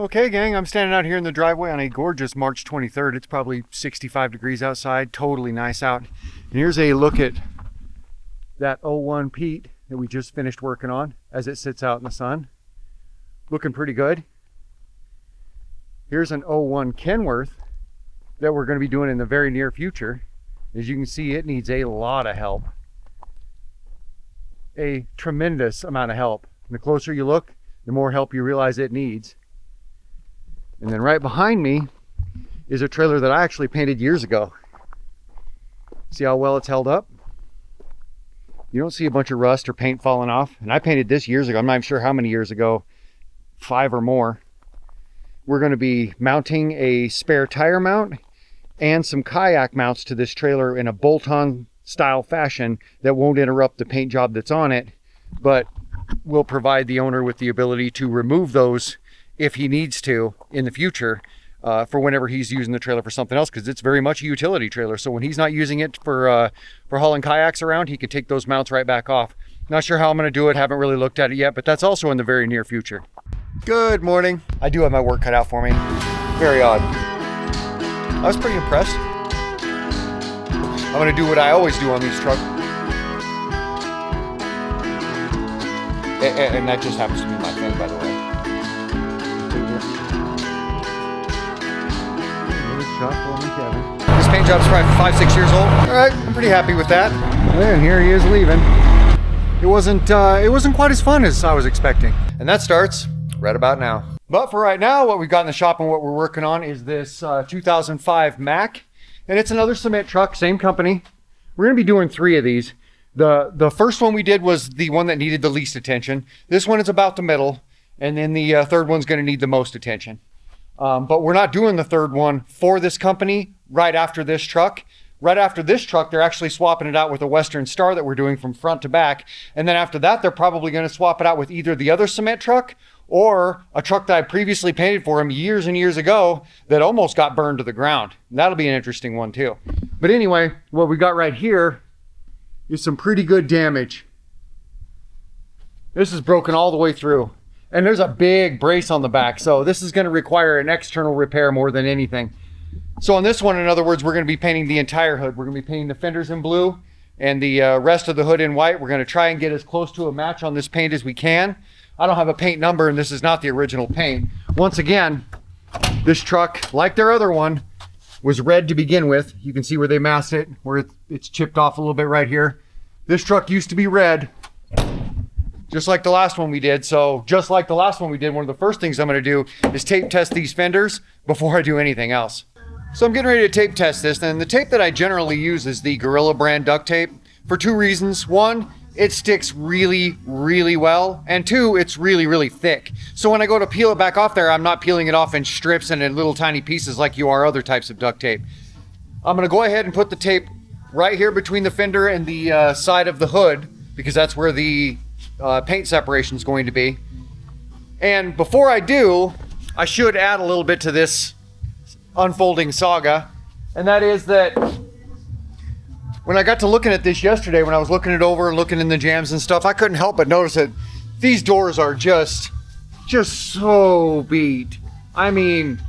Okay, gang, I'm standing out here in the driveway on a gorgeous March 23rd. It's probably 65 degrees outside, totally nice out. And here's a look at that '01 Pete that we just finished working on as it sits out in the sun. Looking pretty good. Here's an '01 Kenworth that we're going to be doing in the very near future. As you can see, it needs a lot of help. A tremendous amount of help. And the closer you look, the more help you realize it needs. And then right behind me is a trailer that I actually painted years ago. See how well it's held up? You don't see a bunch of rust or paint falling off. And I painted this years ago. I'm not even sure how many years ago, 5 or more. We're going to be mounting a spare tire mount and some kayak mounts to this trailer in a bolt-on style fashion that won't interrupt the paint job that's on it, but will provide the owner with the ability to remove those if he needs to in the future, for whenever he's using the trailer for something else, because it's very much a utility trailer. So when he's not using it for hauling kayaks around, he can take those mounts right back off. Not sure how I'm going to do it. Haven't really looked at it yet, but that's also in the very near future. Good morning. I do have my work cut out for me. Very odd. I was pretty impressed. I'm going to do what I always do on these trucks. And that just happens to be my thing, by the way. This paint job's probably 5-6 years old. All right, I'm pretty happy with that. And here he is leaving. It wasn't quite as fun as I was expecting. And that starts right about now. But for right now, what we've got in the shop and what we're working on is this 2005 Mack. And it's another cement truck, same company. We're gonna be doing 3 of these. The first one we did was the one that needed the least attention. This one is about the middle. And then the third one's gonna need the most attention. But we're not doing the third one for this company right after this truck. Right after this truck, they're actually swapping it out with a Western Star that we're doing from front to back. And then after that, they're probably going to swap it out with either the other cement truck or a truck that I previously painted for him years and years ago that almost got burned to the ground. And that'll be an interesting one too. But anyway, what we got right here is some pretty good damage. This is broken all the way through. And there's a big brace on the back. So this is going to require an external repair more than anything. So on this one, in other words, we're going to be painting the entire hood. We're going to be painting the fenders in blue and the rest of the hood in white. We're going to try and get as close to a match on this paint as we can. I don't have a paint number, and this is not the original paint. Once again, this truck, like their other one, was red to begin with. You can see where they masked it, where it's chipped off a little bit right here. This truck used to be red, just like the last one we did. So just like the last one we did, one of the first things I'm going to do is tape test these fenders before I do anything else. So I'm getting ready to tape test this, and the tape that I generally use is the Gorilla brand duct tape for 2 reasons. 1, it sticks really, really well, and 2, it's really, really thick. So when I go to peel it back off there, I'm not peeling it off in strips and in little tiny pieces like you are other types of duct tape. I'm going to go ahead and put the tape right here between the fender and the side of the hood, because that's where the paint separation is going to be. And before I do, I should add a little bit to this unfolding saga, and that is that when I got to looking at this yesterday, when I was looking it over and looking in the jams and stuff, I couldn't help but notice that these doors are just so beat. I mean,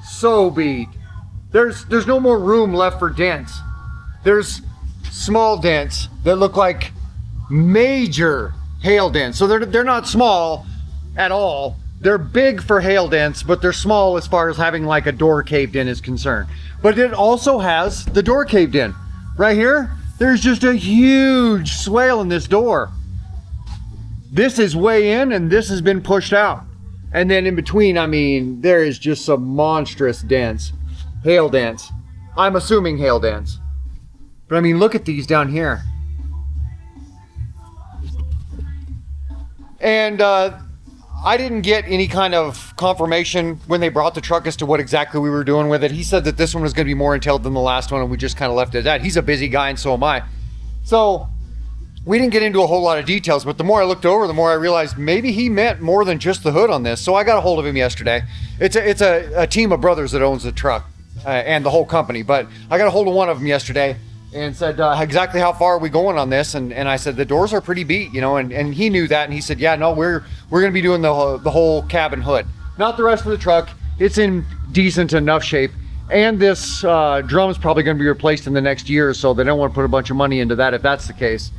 so beat. There's no more room left for dents. There's small dents that look like major hail dents. So they're not small at all. They're big for hail dents, but they're small as far as having like a door caved in is concerned. But it also has the door caved in. Right here, there's just a huge swale in this door. This is way in and this has been pushed out. And then in between, I mean, there is just some monstrous dents. Hail dents. I'm assuming hail dents. But I mean, look at these down here. And I didn't get any kind of confirmation when they brought the truck as to what exactly we were doing with it. He said that this one was going to be more entailed than the last one, and we just kind of left it at that. He's a busy guy, and so am I. So we didn't get into a whole lot of details, but the more I looked over, the more I realized maybe he meant more than just the hood on this. So I got a hold of him yesterday. It's a team of brothers that owns the truck and the whole company, but I got a hold of one of them yesterday and said, exactly how far are we going on this? And I said, the doors are pretty beat, you know, and he knew that. And he said, yeah, no, we're going to be doing the whole cabin hood. Not the rest of the truck. It's in decent enough shape. And this drum is probably going to be replaced in the next year or so. They don't want to put a bunch of money into that if that's the case.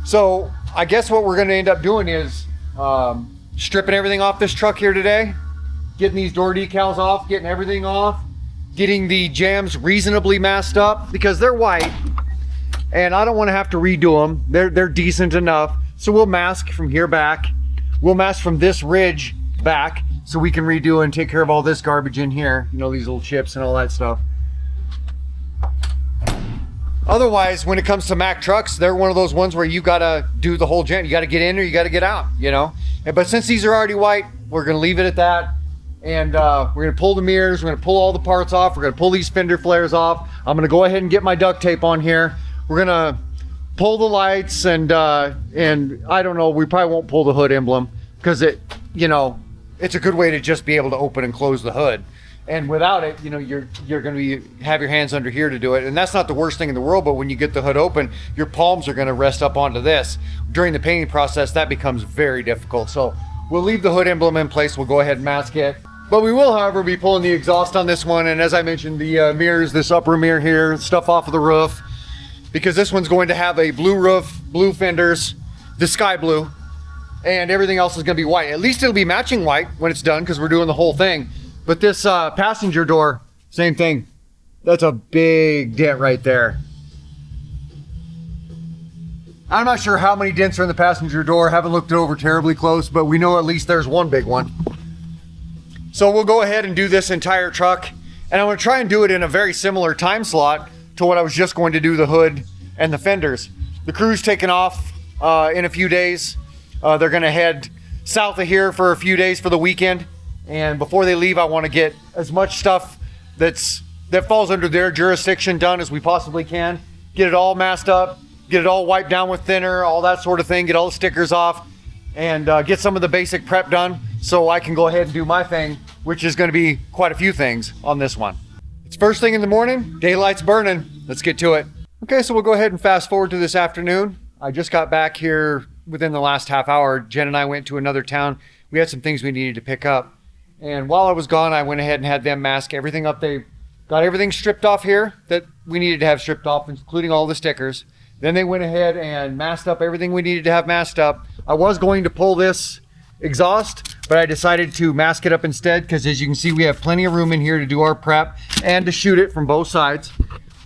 So I guess what we're going to end up doing is stripping everything off this truck here today, getting these door decals off, getting everything off, getting the jams reasonably masked up because they're white and I don't want to have to redo them. They're decent enough. So we'll mask from here back. We'll mask from this ridge back so we can redo and take care of all this garbage in here. You know, these little chips and all that stuff. Otherwise, when it comes to Mack trucks, they're one of those ones where you gotta do the whole jam. You gotta get in or you gotta get out, you know? But since these are already white, we're gonna leave it at that. And we're gonna pull the mirrors, we're gonna pull all the parts off, we're gonna pull these fender flares off. I'm gonna go ahead and get my duct tape on here. We're gonna pull the lights and I don't know, we probably won't pull the hood emblem because it, you know, it's a good way to just be able to open and close the hood. And without it, you know, you're going to have your hands under here to do it. And that's not the worst thing in the world, but when you get the hood open, your palms are going to rest up onto this. During the painting process, that becomes very difficult. So we'll leave the hood emblem in place. We'll go ahead and mask it. But we will, however, be pulling the exhaust on this one. And as I mentioned, the mirrors, this upper mirror here, stuff off of the roof. Because this one's going to have a blue roof, blue fenders, the sky blue. And everything else is going to be white. At least it'll be matching white when it's done because we're doing the whole thing. But this passenger door, same thing. That's a big dent right there. I'm not sure how many dents are in the passenger door. Haven't looked it over terribly close, but we know at least there's one big one. So we'll go ahead and do this entire truck. And I'm going to try and do it in a very similar time slot to what I was just going to do the hood and the fenders. The crew's taking off in a few days. They're going to head south of here for a few days for the weekend. And before they leave, I want to get as much stuff that falls under their jurisdiction done as we possibly can. Get it all masked up, get it all wiped down with thinner, all that sort of thing, get all the stickers off, and get some of the basic prep done so I can go ahead and do my thing, which is going to be quite a few things on this one. It's first thing in the morning, daylight's burning. Let's get to it. Okay, so we'll go ahead and fast forward to this afternoon. I just got back here within the last half hour. Jen and I went to another town. We had some things we needed to pick up. And while I was gone, I went ahead and had them mask everything up. They got everything stripped off here that we needed to have stripped off, including all the stickers. Then they went ahead and masked up everything we needed to have masked up. I was going to pull this exhaust, but I decided to mask it up instead because as you can see, we have plenty of room in here to do our prep and to shoot it from both sides.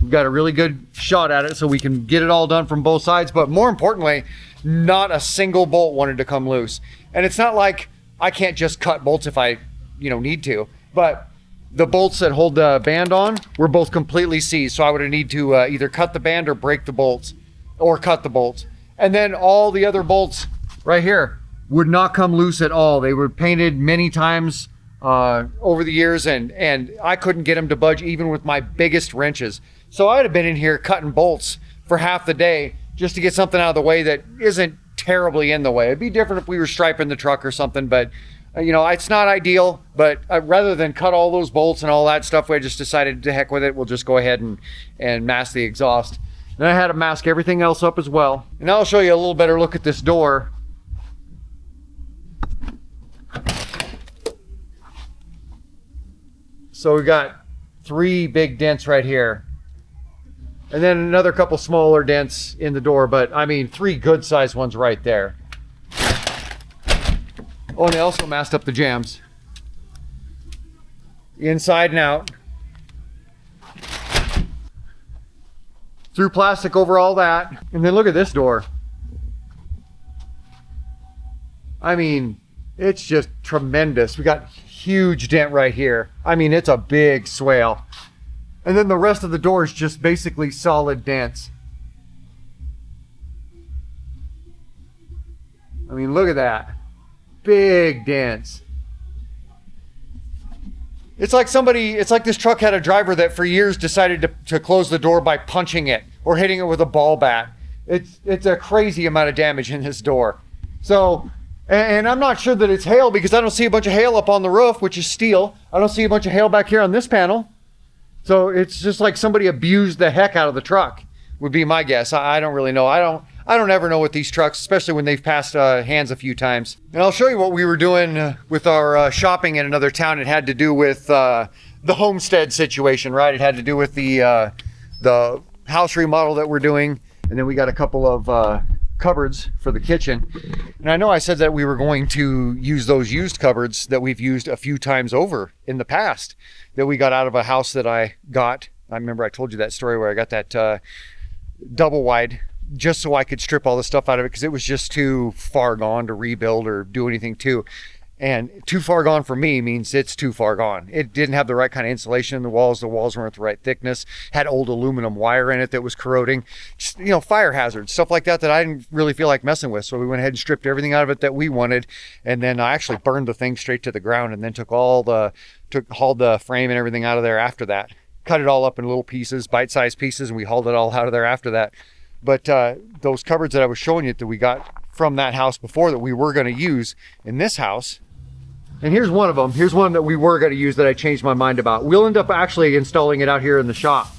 We've got a really good shot at it so we can get it all done from both sides. But more importantly, not a single bolt wanted to come loose. And it's not like I can't just cut bolts if I need to, but the bolts that hold the band on were both completely seized. So I would have need to either cut the band or break the bolts or cut the bolts. And then all the other bolts right here would not come loose at all. They were painted many times over the years and I couldn't get them to budge even with my biggest wrenches. So I'd have been in here cutting bolts for half the day just to get something out of the way that isn't terribly in the way. It'd be different if we were striping the truck or something, but it's not ideal, but rather than cut all those bolts and all that stuff, I just decided to heck with it. We'll just go ahead and mask the exhaust. Then I had to mask everything else up as well. And now I'll show you a little better look at this door. So we got 3 big dents right here. And then another couple smaller dents in the door, but I mean 3 good sized ones right there. Oh, and they also masked up the jams. Inside and out. Threw plastic over all that. And then look at this door. I mean, it's just tremendous. We got huge dent right here. I mean, it's a big swale. And then the rest of the door is just basically solid dents. I mean, look at that. Big dents. It's like this truck had a driver that for years decided to close the door by punching it or hitting it with a ball bat. It's a crazy amount of damage in this door. So, and I'm not sure that it's hail because I don't see a bunch of hail up on the roof, which is steel. I don't see a bunch of hail back here on this panel. So it's just like somebody abused the heck out of the truck would be my guess. I don't really know. I I don't ever know with these trucks, especially when they've passed hands a few times. And I'll show you what we were doing with our shopping in another town. It had to do with the Homestead situation, right? It had to do with the house remodel that we're doing. And then we got a couple of cupboards for the kitchen. And I know I said that we were going to use those used cupboards that we've used a few times over in the past, that we got out of a house that I got. I remember I told you that story where I got that double wide just so I could strip all the stuff out of it because it was just too far gone to rebuild or do anything to. And too far gone for me means it's too far gone. It didn't have the right kind of insulation in the walls. The walls weren't the right thickness, had old aluminum wire in it that was corroding. Just, you know, fire hazards, stuff like that I didn't really feel like messing with. So we went ahead and stripped everything out of it that we wanted. And then I actually burned the thing straight to the ground and then hauled the frame and everything out of there after that. Cut it all up in little pieces, bite-sized pieces, and we hauled it all out of there after that. But those cupboards that I was showing you that we got from that house before that we were going to use in this house, and here's one of them. Here's one that we were going to use that I changed my mind about. We'll end up actually installing it out here in the shop,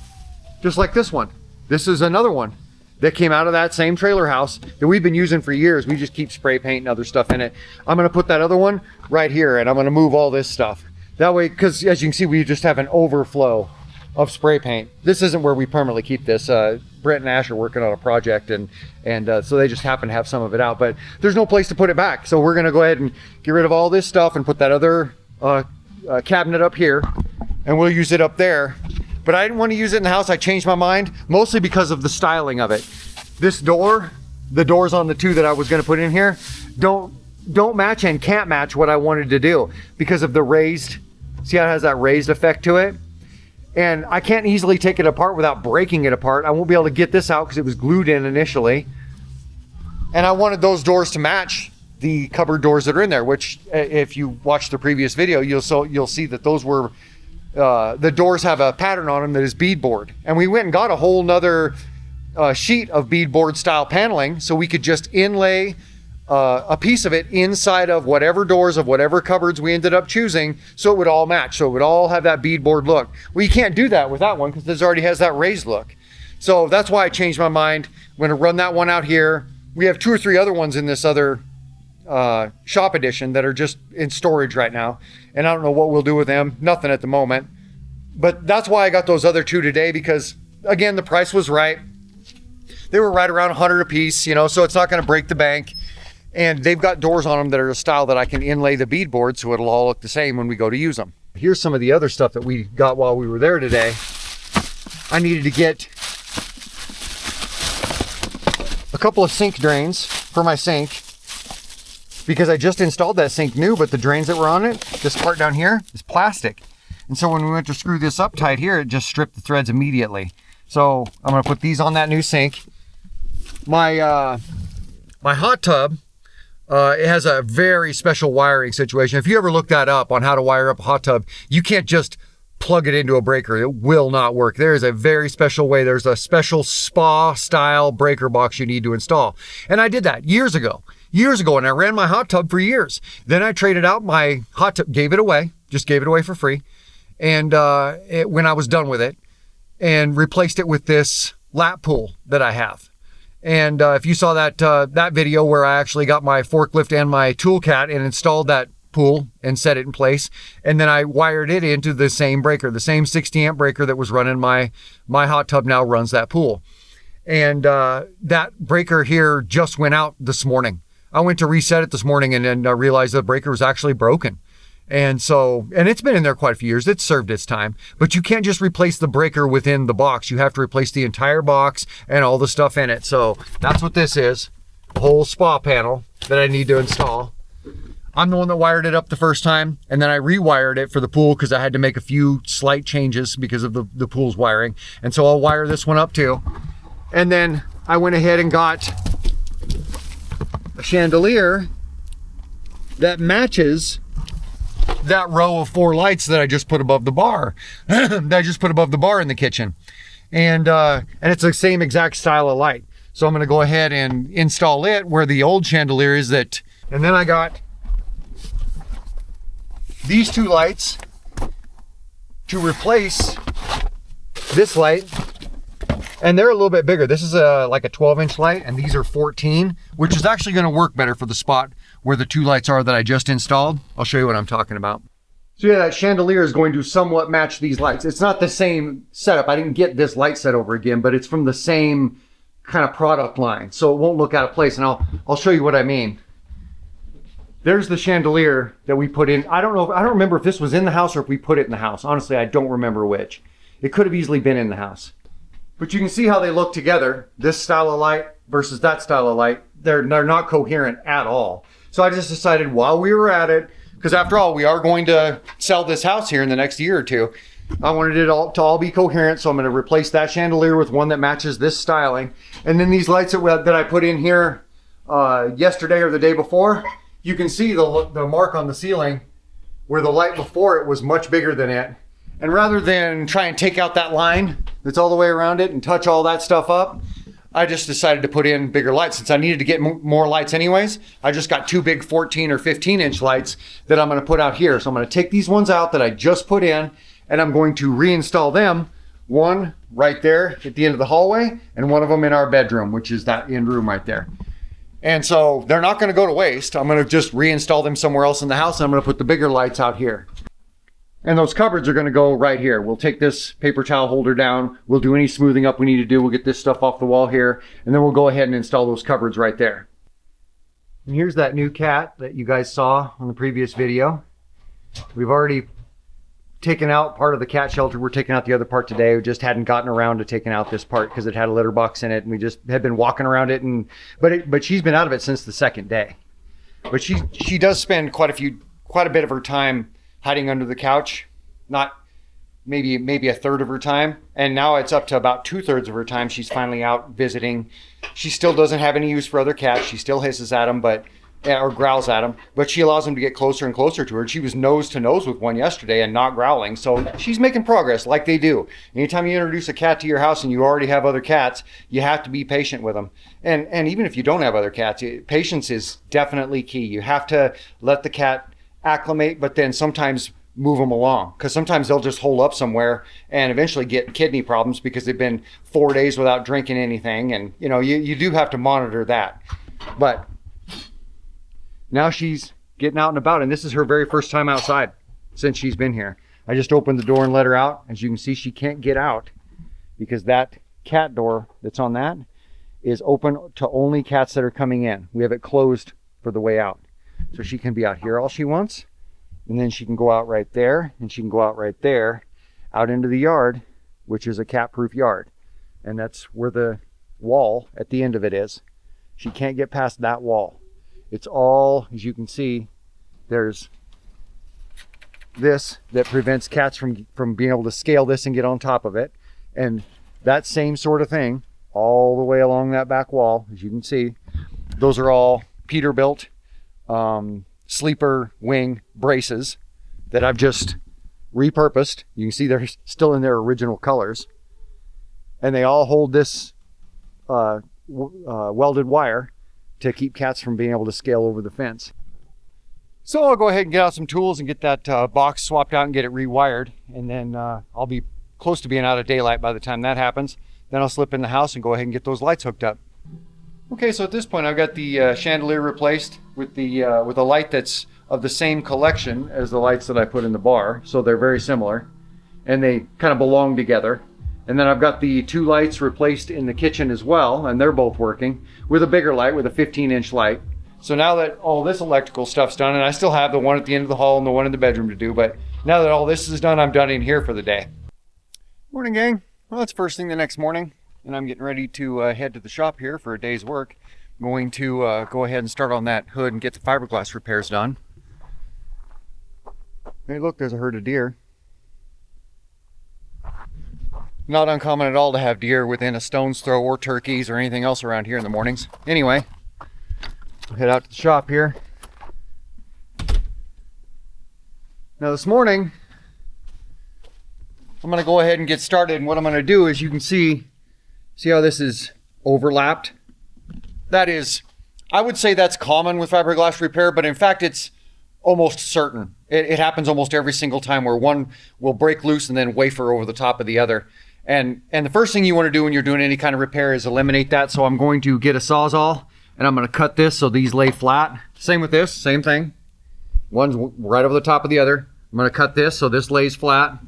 just like this one. This is another one that came out of that same trailer house that we've been using for years. We just keep spray paint and other stuff in it. I'm going to put that other one right here, and I'm going to move all this stuff. That way, because as you can see, we just have an overflow of spray paint. This isn't where we permanently keep this. Brent and Ash are working on a project, and so they just happen to have some of it out, but there's no place to put it back. So we're gonna go ahead and get rid of all this stuff and put that other cabinet up here, and we'll use it up there. But I didn't want to use it in the house. I changed my mind, mostly because of the styling of it. This door, the doors on the two that I was gonna put in here, don't match and can't match what I wanted to do because of the raised, see how it has that raised effect to it? And I can't easily take it apart without breaking it apart. I won't be able to get this out because it was glued in initially. And I wanted those doors to match the cupboard doors that are in there, which if you watch the previous video, you'll see that those were, the doors have a pattern on them that is beadboard. And we went and got a whole nother sheet of beadboard style paneling so we could just inlay a piece of it inside of whatever doors of whatever cupboards we ended up choosing, so it would all match, so it would all have that beadboard look. Well, you can't do that with that one because this already has that raised look. So that's why I changed my mind. I'm going to run that one out here. We have 2 or 3 other ones in this other shop edition that are just in storage right now, and I don't know what we'll do with them. Nothing at the moment. But that's why I got those other 2 today, because again, the price was right. They were right around 100 a piece, you know, so it's not going to break the bank. And they've got doors on them that are a style that I can inlay the beadboard so it'll all look the same when we go to use them. Here's some of the other stuff that we got while we were there today. I needed to get a couple of sink drains for my sink because I just installed that sink new, but the drains that were on it, this part down here, is plastic. And so when we went to screw this up tight here, it just stripped the threads immediately. So I'm gonna put these on that new sink. My hot tub, it has a very special wiring situation. If you ever look that up on how to wire up a hot tub, you can't just plug it into a breaker. It will not work. There is a very special way. There's a special spa style breaker box you need to install. And I did that years ago, and I ran my hot tub for years. Then I traded out my hot tub, gave it away for free. And when I was done with it, and replaced it with this lap pool that I have. And if you saw that video where I actually got my forklift and my toolcat and installed that pool and set it in place, and then I wired it into the same breaker, the same 60 amp breaker that was running my hot tub now runs that pool. And that breaker here just went out this morning. I went to reset it this morning and then realized the breaker was actually broken. And it's been in there quite a few years. It's served its time, but you can't just replace the breaker within the box. You have to replace the entire box and all the stuff in it. So that's what this is, a whole spa panel that I need to install. I'm the one that wired it up the first time, and then I rewired it for the pool because I had to make a few slight changes because of the pool's wiring. And so I'll wire this one up too. And then I went ahead and got a chandelier that matches that row of 4 lights that I just put above the bar, that I just put above the bar in the kitchen. And it's the same exact style of light. So I'm gonna go ahead and install it where the old chandelier is that. And then I got these 2 lights to replace this light And they're a little bit bigger. This is like a 12-inch light, and these are 14, which is actually going to work better for the spot where the 2 lights are that I just installed. I'll show you what I'm talking about. So yeah, that chandelier is going to somewhat match these lights. It's not the same setup. I didn't get this light set over again, but it's from the same kind of product line, so it won't look out of place. And I'll show you what I mean. There's the chandelier that we put in. I don't remember if this was in the house or if we put it in the house. Honestly, I don't remember which. It could have easily been in the house. But you can see how they look together. This style of light versus that style of light. They're not coherent at all. So I just decided while we were at it, because after all, we are going to sell this house here in the next year or two. I wanted it all to be coherent, so I'm going to replace that chandelier with one that matches this styling. And then these lights that I put in here yesterday or the day before, you can see the mark on the ceiling where the light before it was much bigger than it. And rather than try and take out that line that's all the way around it and touch all that stuff up, I just decided to put in bigger lights. Since I needed to get more lights anyways, I just got 2 big 14 or 15-inch lights that I'm going to put out here. So I'm going to take these ones out that I just put in, and I'm going to reinstall them. One right there at the end of the hallway, and one of them in our bedroom, which is that end room right there. And so they're not going to go to waste. I'm going to just reinstall them somewhere else in the house, and I'm going to put the bigger lights out here. And those cupboards are going to go right here. We'll take this paper towel holder down. We'll do any smoothing up we need to do. We'll get this stuff off the wall here, and then we'll go ahead and install those cupboards right there. And here's that new cat that you guys saw on the previous video. We've already taken out part of the cat shelter. We're taking out the other part today. We just hadn't gotten around to taking out this part because it had a litter box in it, and we just had been walking around it. But she's been out of it since the second day. But she does spend quite a bit of her time hiding under the couch. Not maybe a third of her time, and now it's up to about 2/3 of her time she's finally out visiting. She still doesn't have any use for other cats. She still hisses at them, or growls at them, but she allows them to get closer and closer to her. She was nose to nose with one yesterday and not growling, so she's making progress like they do. Anytime you introduce a cat to your house and you already have other cats, you have to be patient with them. And even if you don't have other cats, patience is definitely key. You have to let the cat acclimate, but then sometimes move them along, because sometimes they'll just hole up somewhere and eventually get kidney problems because they've been 4 days without drinking anything. And you do have to monitor that. But now she's getting out and about, and this is her very first time outside since she's been here. I just opened the door and let her out. As you can see, she can't get out because that cat door that's on that is open to only cats that are coming in. We have it closed for the way out. So she can be out here all she wants, and then she can go out right there, and she can go out right there, out into the yard, which is a cat-proof yard. And that's where the wall at the end of it is. She can't get past that wall. It's all, as you can see, there's this that prevents cats from being able to scale this and get on top of it. And that same sort of thing all the way along that back wall, as you can see, those are all Peterbilt sleeper wing braces that I've just repurposed. You can see they're still in their original colors. And they all hold this welded wire to keep cats from being able to scale over the fence. So I'll go ahead and get out some tools and get that box swapped out and get it rewired. And then I'll be close to being out of daylight by the time that happens. Then I'll slip in the house and go ahead and get those lights hooked up. Okay, so at this point I've got the chandelier replaced with a light that's of the same collection as the lights that I put in the bar. So they're very similar and they kind of belong together. And then I've got the 2 lights replaced in the kitchen as well, and they're both working with a bigger light, with a 15-inch light. So now that all this electrical stuff's done, and I still have the one at the end of the hall and the one in the bedroom to do, but now that all this is done, I'm done in here for the day. Morning, gang. Well, it's first thing the next morning, and I'm getting ready to head to the shop here for a day's work. I'm going to go ahead and start on that hood and get the fiberglass repairs done. Hey, look, there's a herd of deer. Not uncommon at all to have deer within a stone's throw, or turkeys or anything else around here in the mornings. Anyway, we'll head out to the shop here. Now this morning, I'm going to go ahead and get started. And what I'm going to do is, you can see how this is overlapped? That is, I would say that's common with fiberglass repair, but in fact it's almost certain. It happens almost every single time where one will break loose and then wafer over the top of the other. And the first thing you want to do when you're doing any kind of repair is eliminate that. So I'm going to get a Sawzall and I'm going to cut this so these lay flat. Same with this, same thing. One's right over the top of the other. I'm going to cut this so this lays flat.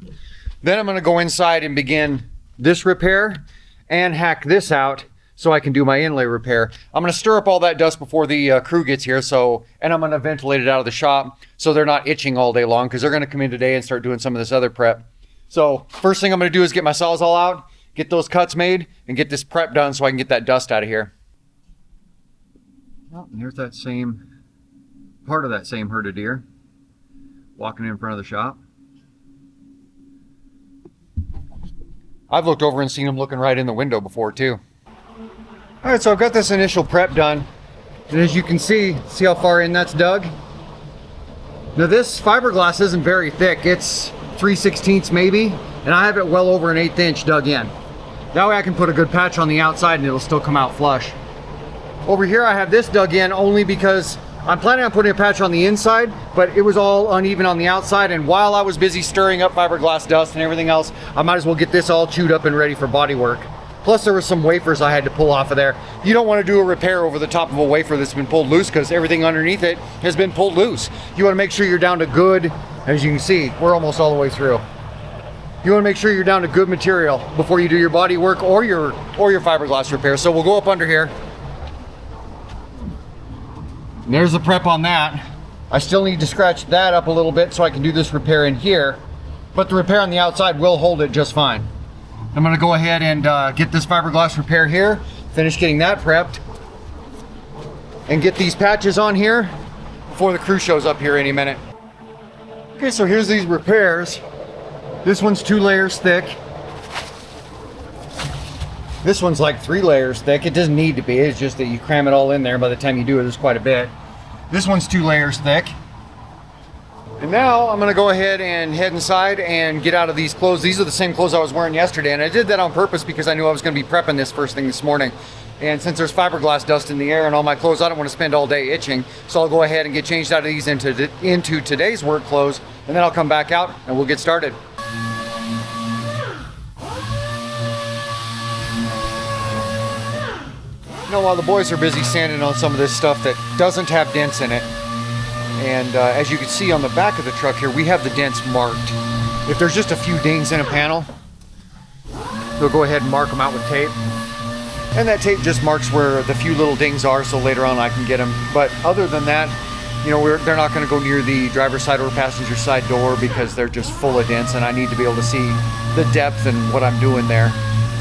Then I'm going to go inside and begin this repair and hack this out so I can do my inlay repair. I'm going to stir up all that dust before the crew gets here. And I'm going to ventilate it out of the shop so they're not itching all day long, because they're going to come in today and start doing some of this other prep. So first thing I'm going to do is get my Sawzall out, get those cuts made, and get this prep done so I can get that dust out of here. Oh, and there's that same, part of that same herd of deer walking in front of the shop. I've looked over and seen them looking right in the window before too. All right, so I've got this initial prep done. And as you can see how far in that's dug? Now this fiberglass isn't very thick. It's 3/16 maybe, and I have it well over an 1/8 inch dug in. That way I can put a good patch on the outside and it'll still come out flush. Over here I have this dug in only because I'm planning on putting a patch on the inside, but it was all uneven on the outside, and while I was busy stirring up fiberglass dust and everything else, I might as well get this all chewed up and ready for body work. Plus there were some wafers I had to pull off of there. You don't want to do a repair over the top of a wafer that's been pulled loose, because everything underneath it has been pulled loose. You want to make sure you're down to good, as you can see, we're almost all the way through. You want to make sure you're down to good material before you do your body work or your fiberglass repair. So we'll go up under here. And there's the prep on that. I still need to scratch that up a little bit so I can do this repair in here, but the repair on the outside will hold it just fine. I'm going to go ahead and get this fiberglass repair here, finish getting that prepped, and get these patches on here before the crew shows up here any minute. Okay, so here's these repairs. This one's 2 layers thick. This one's like 3 layers thick. It doesn't need to be, it's just that you cram it all in there. By the time you do it, there's quite a bit. This one's 2 layers thick. And now I'm gonna go ahead and head inside and get out of these clothes. These are the same clothes I was wearing yesterday, and I did that on purpose because I knew I was gonna be prepping this first thing this morning. And since there's fiberglass dust in the air and all my clothes, I don't want to spend all day itching. So I'll go ahead and get changed out of these into today's work clothes, and then I'll come back out and we'll get started. You know, while the boys are busy sanding on some of this stuff that doesn't have dents in it, and as you can see on the back of the truck here, we have the dents marked. If there's just a few dings in a panel, we'll go ahead and mark them out with tape. And that tape just marks where the few little dings are, so later on I can get them. But other than that, you know, they're not going to go near the driver's side or passenger side door because they're just full of dents, and I need to be able to see the depth and what I'm doing there.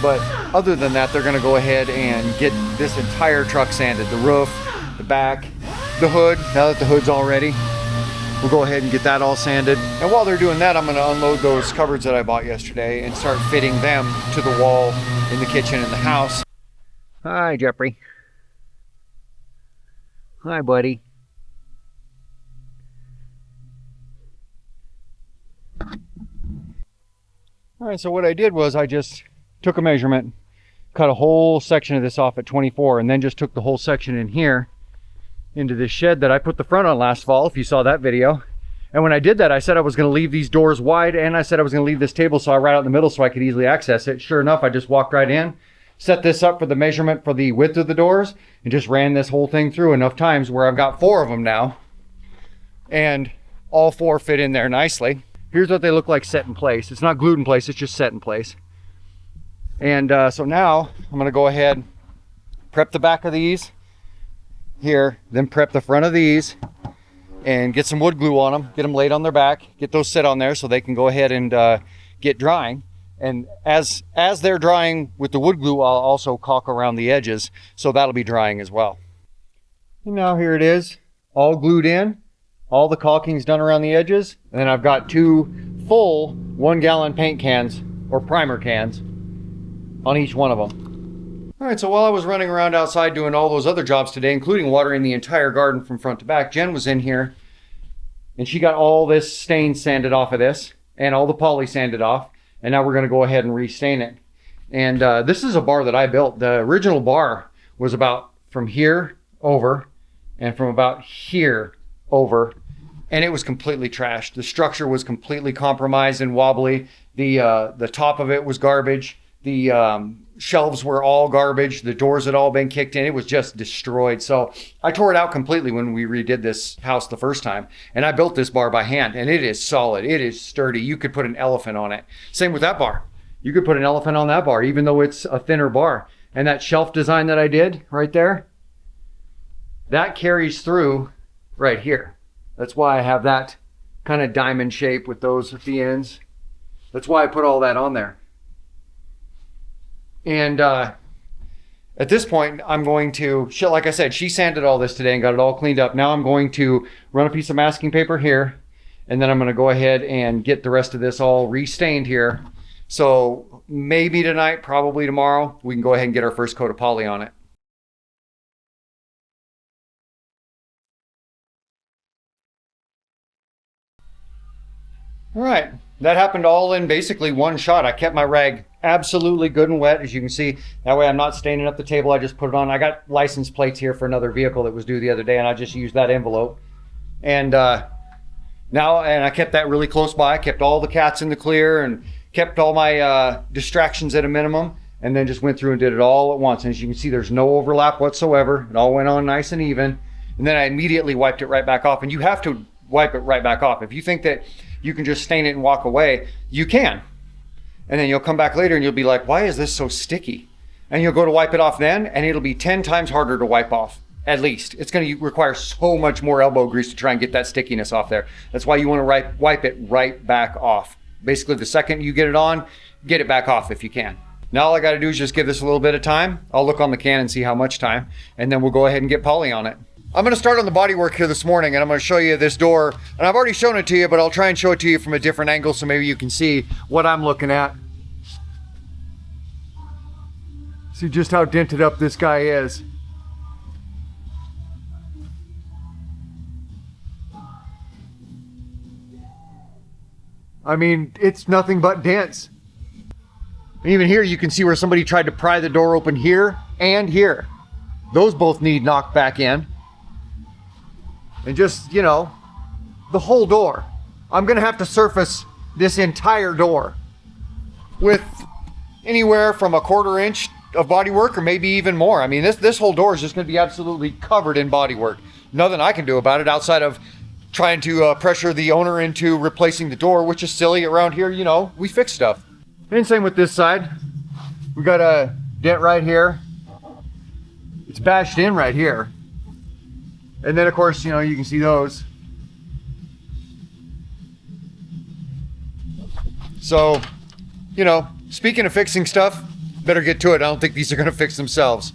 But other than that, they're going to go ahead and get this entire truck sanded. The roof, the back, the hood. Now that the hood's all ready, we'll go ahead and get that all sanded. And while they're doing that, I'm going to unload those cupboards that I bought yesterday and start fitting them to the wall in the kitchen and the house. Hi, Jeffrey. Hi, buddy. All right, so what I did was I just took a measurement, cut a whole section of this off at 24, and then just took the whole section in here into this shed that I put the front on last fall, if you saw that video. And when I did that, I said I was going to leave these doors wide, and I said I was going to leave this table saw right out in the middle so I could easily access it. Sure enough, I just walked right in, set this up for the measurement for the width of the doors, and just ran this whole thing through enough times where I've got 4 of them now, and all 4 fit in there nicely. Here's what they look like set in place. It's not glued in place, it's just set in place. And so now I'm going to go ahead, prep the back of these here, then prep the front of these, and get some wood glue on them, get them laid on their back, get those set on there so they can go ahead and get drying. And as they're drying with the wood glue, I'll also caulk around the edges, so that'll be drying as well. And now here it is, all glued in, all the caulking's done around the edges, and then I've got 2 full 1-gallon paint cans or primer cans on each one of them. All right, so while I was running around outside doing all those other jobs today, including watering the entire garden from front to back, Jen was in here and she got all this stain sanded off of this and all the poly sanded off. And now we're going to go ahead and restain it. And this is a bar that I built. The original bar was about from here over and from about here over. And it was completely trashed. The structure was completely compromised and wobbly. The top of it was garbage. The shelves were all garbage. The doors had all been kicked in. It was just destroyed. So I tore it out completely when we redid this house the first time. And I built this bar by hand, and it is solid. It is sturdy. You could put an elephant on it. Same with that bar. You could put an elephant on that bar, even though it's a thinner bar. And that shelf design that I did right there, that carries through right here. That's why I have that kind of diamond shape with those at the ends. That's why I put all that on there. And at this point, I'm going to, like I said, she sanded all this today and got it all cleaned up. Now I'm going to run a piece of masking paper here, and then I'm going to go ahead and get the rest of this all restained here. So maybe tonight, probably tomorrow, we can go ahead and get our first coat of poly on it. All right, that happened all in basically one shot. I kept my rag absolutely good and wet, as you can see. That way I'm not staining up the table. I just put it on. I got license plates here for another vehicle that was due the other day, and I just used that envelope. And I kept that really close by. I kept all the cats in the clear and kept all my distractions at a minimum, and then just went through and did it all at once. And as you can see, there's no overlap whatsoever. It all went on nice and even. And then I immediately wiped it right back off. And you have to wipe it right back off. If you think that you can just stain it and walk away, you can. And then you'll come back later and you'll be like, why is this so sticky? And you'll go to wipe it off then, and it'll be 10 times harder to wipe off, at least. It's going to require so much more elbow grease to try and get that stickiness off there. That's why you want to wipe it right back off. Basically, the second you get it on, get it back off if you can. Now all I got to do is just give this a little bit of time. I'll look on the can and see how much time, and then we'll go ahead and get poly on it. I'm going to start on the body work here this morning, and I'm going to show you this door. And I've already shown it to you, but I'll try and show it to you from a different angle so maybe you can see what I'm looking at. See just how dented up this guy is. I mean, it's nothing but dents. Even here you can see where somebody tried to pry the door open here and here. Those both need knocked back in. And just, you know, the whole door. I'm gonna have to surface this entire door with anywhere from 1/4 inch of bodywork, or maybe even more. I mean, this whole door is just gonna be absolutely covered in bodywork. Nothing I can do about it outside of trying to pressure the owner into replacing the door, which is silly. Around here, you know, we fix stuff. And same with this side. We got a dent right here. It's bashed in right here. And then of course, you know, you can see those. So, you know, speaking of fixing stuff, better get to it. I don't think these are gonna fix themselves.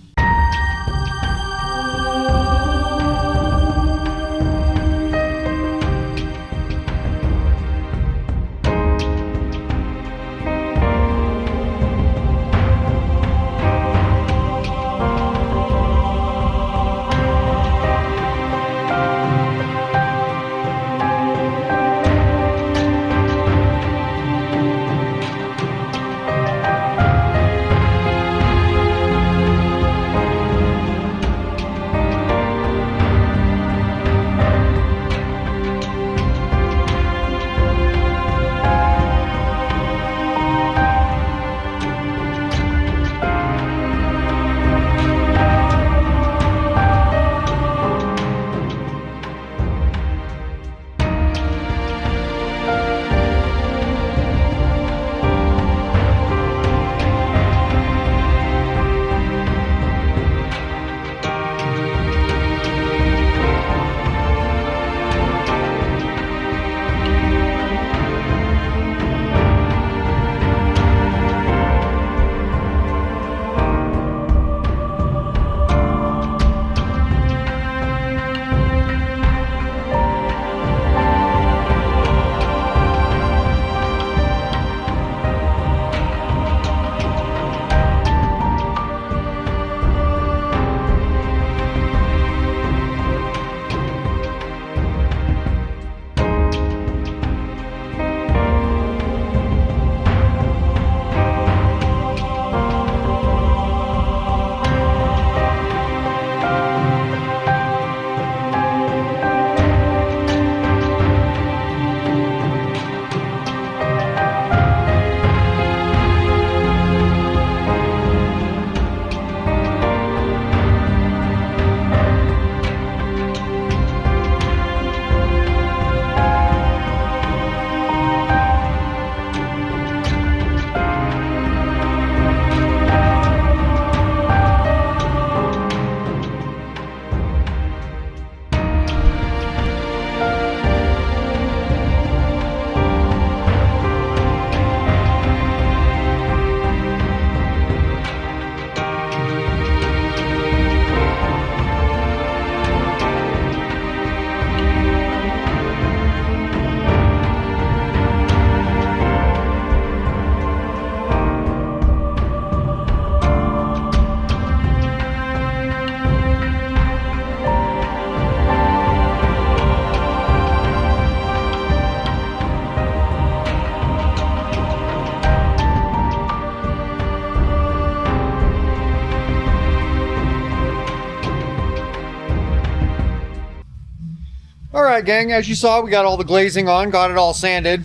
right, gang, as you saw, we got all the glazing on, got it all sanded.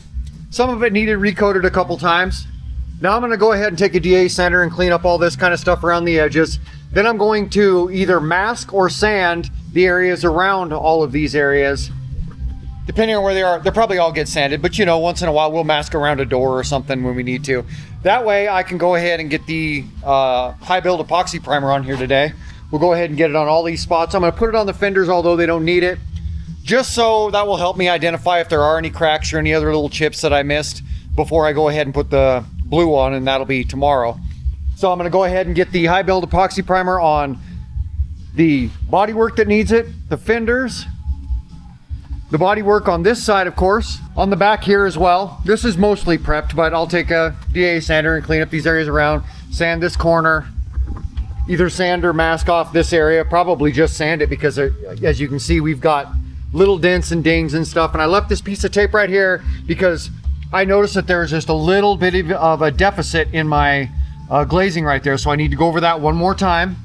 Some of it needed recoated a couple times. Now I'm gonna go ahead and take a DA sander and clean up all this kind of stuff around the edges. Then I'm going to either mask or sand the areas around all of these areas. Depending on where they are, they'll probably all get sanded, but you know, once in a while we'll mask around a door or something when we need to. That way I can go ahead and get the high build epoxy primer on here today. We'll go ahead and get it on all these spots. I'm gonna put it on the fenders, although they don't need it, just so that will help me identify if there are any cracks or any other little chips that I missed before I go ahead and put the blue on, and that'll be tomorrow. So I'm gonna go ahead and get the high build epoxy primer on the bodywork that needs it, the fenders, the bodywork on this side, of course, on the back here as well. This is mostly prepped, but I'll take a DA sander and clean up these areas around, sand this corner, either sand or mask off this area, probably just sand it because as you can see, we've got little dents and dings and stuff. And I left this piece of tape right here because I noticed that there's just a little bit of a deficit in my glazing right there. So I need to go over that one more time.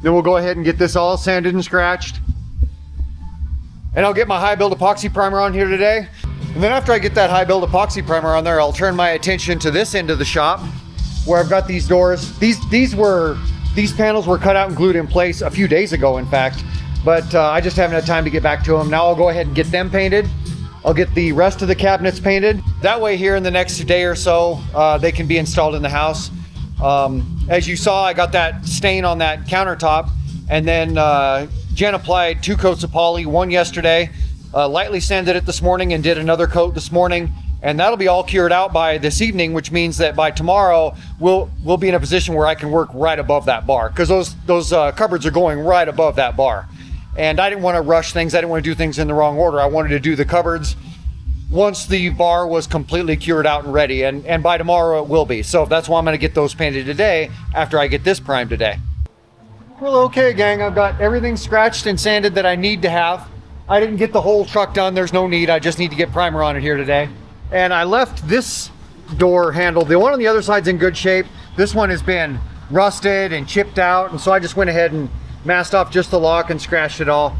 Then we'll go ahead and get this all sanded and scratched. And I'll get my high build epoxy primer on here today. And then after I get that high build epoxy primer on there, I'll turn my attention to this end of the shop where I've got these doors. These panels were cut out and glued in place a few days ago, in fact, but I just haven't had time to get back to them. Now I'll go ahead and get them painted. I'll get the rest of the cabinets painted. That way here in the next day or so, they can be installed in the house. As you saw, I got that stain on that countertop, and then Jen applied 2 coats of poly, one yesterday, lightly sanded it this morning and did another coat this morning, and that'll be all cured out by this evening, which means that by tomorrow we'll be in a position where I can work right above that bar, because those cupboards are going right above that bar. And I didn't want to rush things. I didn't want to do things in the wrong order. I wanted to do the cupboards once the bar was completely cured out and ready, and by tomorrow it will be. So that's why I'm going to get those painted today after I get this primed today. Well, okay, gang, I've got everything scratched and sanded that I need to have. I didn't get the whole truck done. There's no need. I just need to get primer on it here today. And I left this door handle. The one on the other side's in good shape. This one has been rusted and chipped out, and so I just went ahead and masked off just the lock and scratched it all.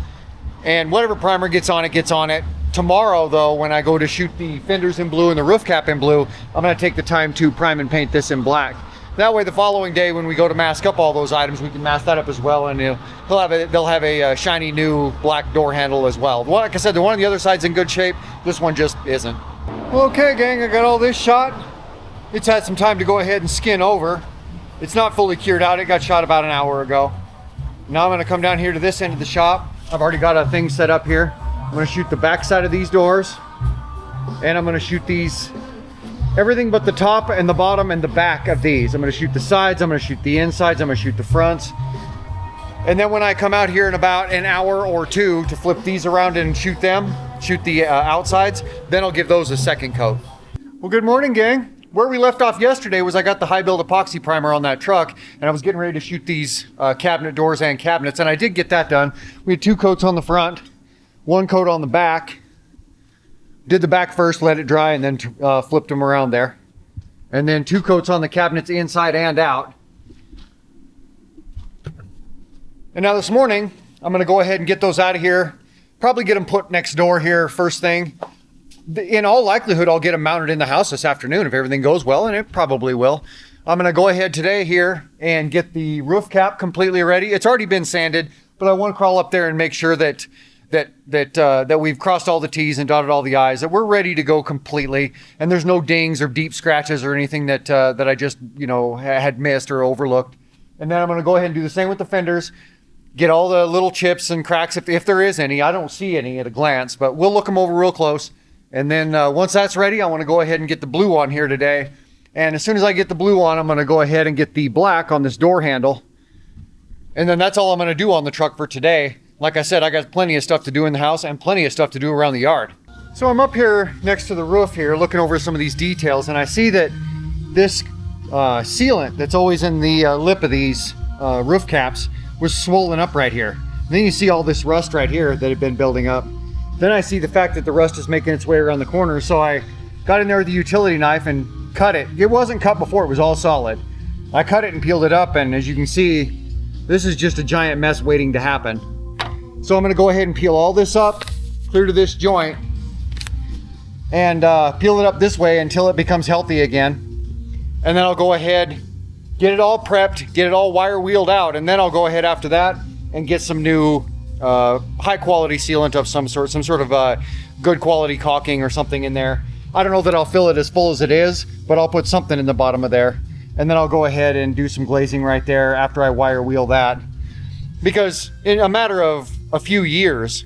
And whatever primer gets on it, gets on it. Tomorrow, though, when I go to shoot the fenders in blue and the roof cap in blue, I'm going to take the time to prime and paint this in black. That way the following day when we go to mask up all those items, we can mask that up as well, and they'll have a shiny new black door handle as well. Like I said, the one on the other side's in good shape. This one just isn't. Okay, gang, I got all this shot. It's had some time to go ahead and skin over. It's not fully cured out. It got shot about an hour ago. Now I'm going to come down here to this end of the shop. I've already got a thing set up here. I'm going to shoot the back side of these doors, and I'm going to shoot these, everything but the top and the bottom and the back of these. I'm going to shoot the sides, I'm going to shoot the insides, I'm going to shoot the fronts. And then when I come out here in about an hour or two to flip these around and shoot the outsides, then I'll give those a second coat. Well, good morning, gang. Where we left off yesterday was I got the high build epoxy primer on that truck, and I was getting ready to shoot these cabinet doors and cabinets, and I did get that done. We had 2 coats on the front, 1 coat on the back. Did the back first, let it dry, and then flipped them around there. And then 2 coats on the cabinets inside and out. And now this morning, I'm going to go ahead and get those out of here. Probably get them put next door here first thing. In all likelihood, I'll get them mounted in the house this afternoon if everything goes well, and it probably will. I'm going to go ahead today here and get the roof cap completely ready. It's already been sanded, but I want to crawl up there and make sure that we've crossed all the T's and dotted all the I's, that we're ready to go completely, and there's no dings or deep scratches or anything that I just had missed or overlooked. And then I'm going to go ahead and do the same with the fenders. Get all the little chips and cracks if there is any. I don't see any at a glance, but we'll look them over real close. And then once that's ready, I want to go ahead and get the blue on here today. And as soon as I get the blue on, I'm going to go ahead and get the black on this door handle. And then that's all I'm going to do on the truck for today. Like I said, I got plenty of stuff to do in the house and plenty of stuff to do around the yard. So I'm up here next to the roof here looking over some of these details, and I see that this sealant that's always in the lip of these roof caps was swollen up right here. And then you see all this rust right here that had been building up. Then I see the fact that the rust is making its way around the corner, so I got in there with the utility knife and cut it. It wasn't cut before, it was all solid. I cut it and peeled it up, and as you can see, this is just a giant mess waiting to happen. So I'm going to go ahead and peel all this up, clear to this joint and peel it up this way until it becomes healthy again. And then I'll go ahead, get it all prepped, get it all wire wheeled out, and then I'll go ahead after that and get some new high quality sealant of some sort of good quality caulking or something in there. I don't know that I'll fill it as full as it is, but I'll put something in the bottom of there. And then I'll go ahead and do some glazing right there after I wire wheel that. Because in a matter of a few years,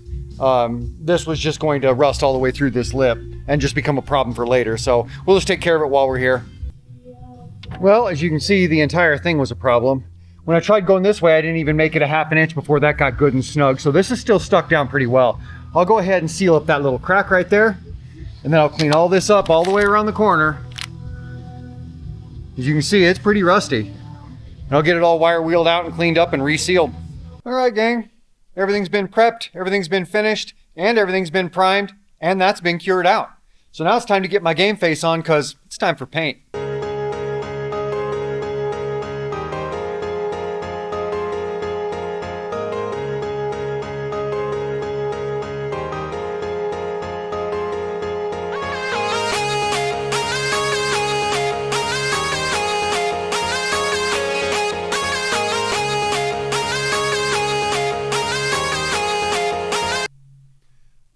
this was just going to rust all the way through this lip and just become a problem for later. So we'll just take care of it while we're here. Well, as you can see, the entire thing was a problem. When I tried going this way, I didn't even make it a ½ inch before that got good and snug. So this is still stuck down pretty well. I'll go ahead and seal up that little crack right there. And then I'll clean all this up all the way around the corner. As you can see, it's pretty rusty. And I'll get it all wire wheeled out and cleaned up and resealed. All right, gang. Everything's been prepped, everything's been finished, and everything's been primed, and that's been cured out. So now it's time to get my game face on because it's time for paint.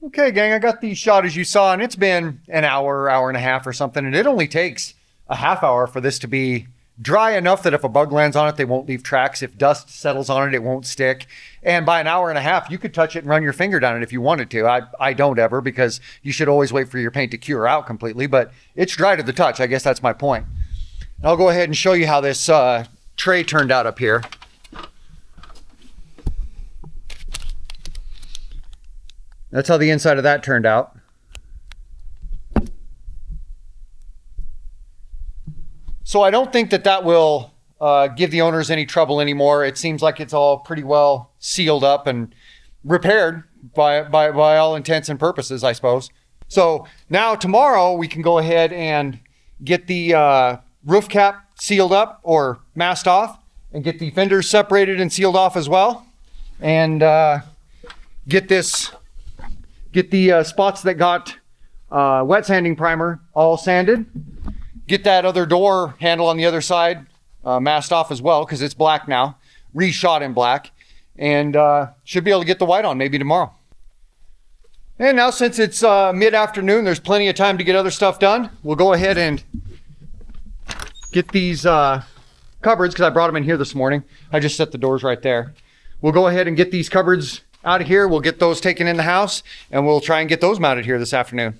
Okay, gang, I got these shot as you saw, and it's been an hour, hour and a half or something, and it only takes a ½ hour for this to be dry enough that if a bug lands on it, they won't leave tracks. If dust settles on it, it won't stick. And by an hour and a half, you could touch it and run your finger down it if you wanted to. I don't ever, because you should always wait for your paint to cure out completely, but it's dry to the touch. I guess that's my point. And I'll go ahead and show you how this tray turned out up here. That's how the inside of that turned out. So I don't think that that will give the owners any trouble anymore. It seems like it's all pretty well sealed up and repaired by all intents and purposes, I suppose. So now tomorrow we can go ahead and get the roof cap sealed up or masked off and get the fenders separated and sealed off as well. And get the spots that got wet sanding primer all sanded. Get that other door handle on the other side masked off as well because it's black now, reshot in black, and should be able to get the white on maybe tomorrow. And now since it's mid-afternoon, there's plenty of time to get other stuff done. We'll go ahead and get these cupboards, because I brought them in here this morning. I just set the doors right there. We'll go ahead and get these cupboards out of here. We'll get those taken in the house, and we'll try and get those mounted here this afternoon.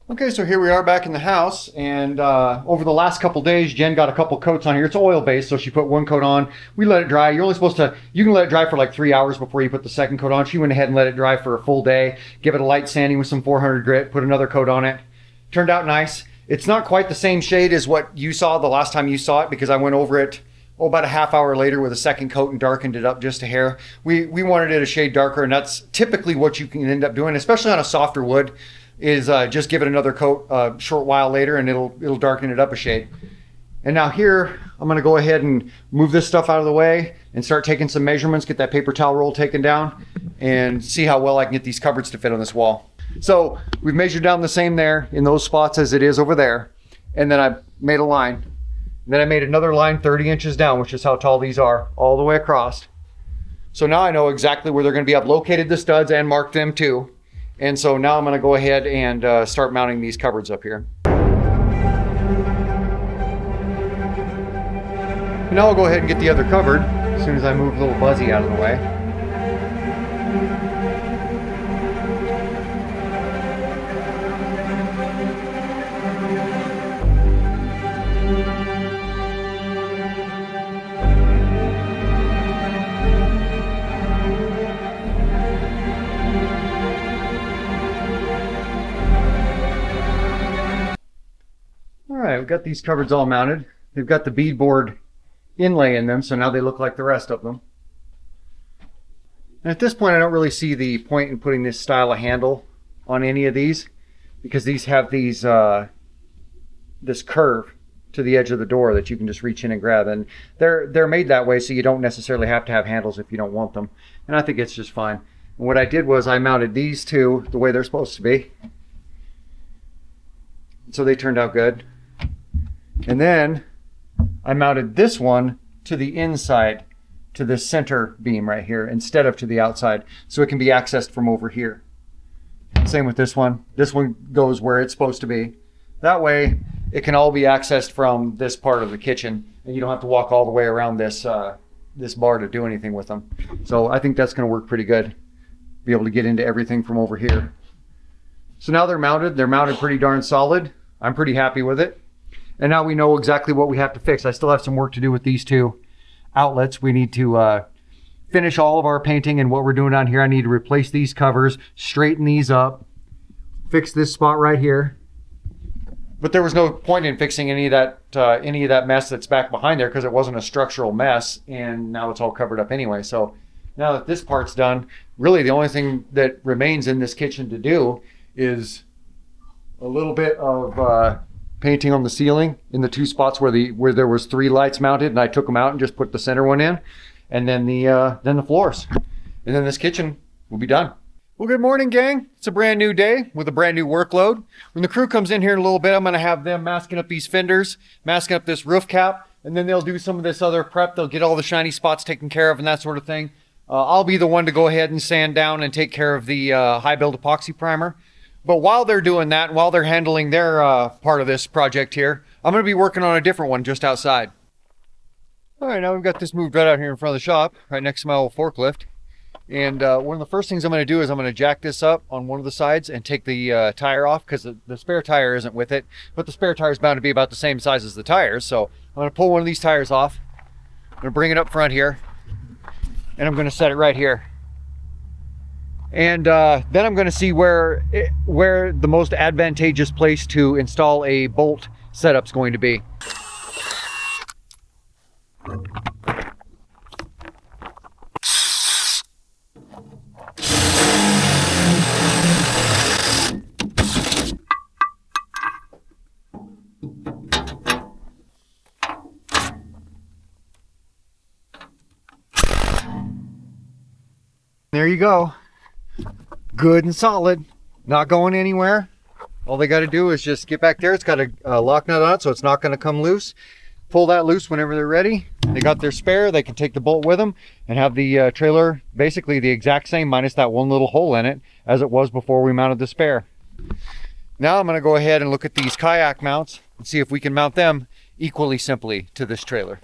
Okay, so here we are back in the house, and over the last couple days, Jen got a couple coats on here. It's oil-based, so she put one coat on. We let it dry. You're only supposed to, you can let it dry for like 3 hours before you put the second coat on. She went ahead and let it dry for a full day, give it a light sanding with some 400 grit, put another coat on it. Turned out nice. It's not quite the same shade as what you saw the last time you saw it, because I went over it about a ½ hour later with a second coat and darkened it up just a hair. We wanted it a shade darker, and that's typically what you can end up doing, especially on a softer wood, is just give it another coat a short while later, and it'll darken it up a shade. And now here, I'm gonna go ahead and move this stuff out of the way and start taking some measurements, get that paper towel roll taken down, and see how well I can get these cupboards to fit on this wall. So we've measured down the same there in those spots as it is over there, and then I made a line. And then I made another line 30 inches down, which is how tall these are, all the way across. So now I know exactly where they're gonna be. I've located the studs and marked them too. And so now I'm gonna go ahead and start mounting these cupboards up here. And now I'll go ahead and get the other cupboard as soon as I move little Buzzy out of the way. Alright, we've got these cupboards all mounted. They've got the beadboard inlay in them, so now they look like the rest of them. And at this point, I don't really see the point in putting this style of handle on any of these, because these have these this curve to the edge of the door that you can just reach in and grab, and they're made that way so you don't necessarily have to have handles if you don't want them, and I think it's just fine. And what I did was I mounted these two the way they're supposed to be. So they turned out good. And then I mounted this one to the inside, to the center beam right here, instead of to the outside, so it can be accessed from over here. Same with this one. This one goes where it's supposed to be. That way, it can all be accessed from this part of the kitchen, and you don't have to walk all the way around this this bar to do anything with them. So I think that's going to work pretty good. Be able to get into everything from over here. So now they're mounted. They're mounted pretty darn solid. I'm pretty happy with it. And now we know exactly what we have to fix. I still have some work to do with these two outlets. We need to finish all of our painting, and what we're doing down here, I need to replace these covers, straighten these up, fix this spot right here. But there was no point in fixing any of that mess that's back behind there, because it wasn't a structural mess, and now it's all covered up anyway. So now that this part's done, really the only thing that remains in this kitchen to do is a little bit of painting on the ceiling in the two spots where there was 3 lights mounted, and I took them out and just put the center one in, and then the floors, and then this kitchen will be done. Well, good morning, gang. It's a brand new day with a brand new workload. When the crew comes in here in a little bit, I'm going to have them masking up these fenders, masking up this roof cap, and then they'll do some of this other prep. They'll get all the shiny spots taken care of and that sort of thing. I'll be the one to go ahead and sand down and take care of the high build epoxy primer. But while they're doing that, while they're handling their part of this project here, I'm going to be working on a different one just outside. All right, now we've got this moved right out here in front of the shop, right next to my old forklift. And one of the first things I'm going to do is I'm going to jack this up on one of the sides and take the tire off, because the spare tire isn't with it. But the spare tire is bound to be about the same size as the tires. So I'm going to pull one of these tires off. I'm going to bring it up front here. And I'm going to set it right here. And then I'm going to see where the most advantageous place to install a bolt setup is going to be. There you go. Good and solid, not going anywhere. All they got to do is just get back there. It's got a lock nut on it, so it's not going to come loose. Pull that loose whenever they're ready. They got their spare. They can take the bolt with them and have the trailer basically the exact same, minus that one little hole in it, as it was before we mounted the spare. Now I'm going to go ahead and look at these kayak mounts and see if we can mount them equally simply to this trailer.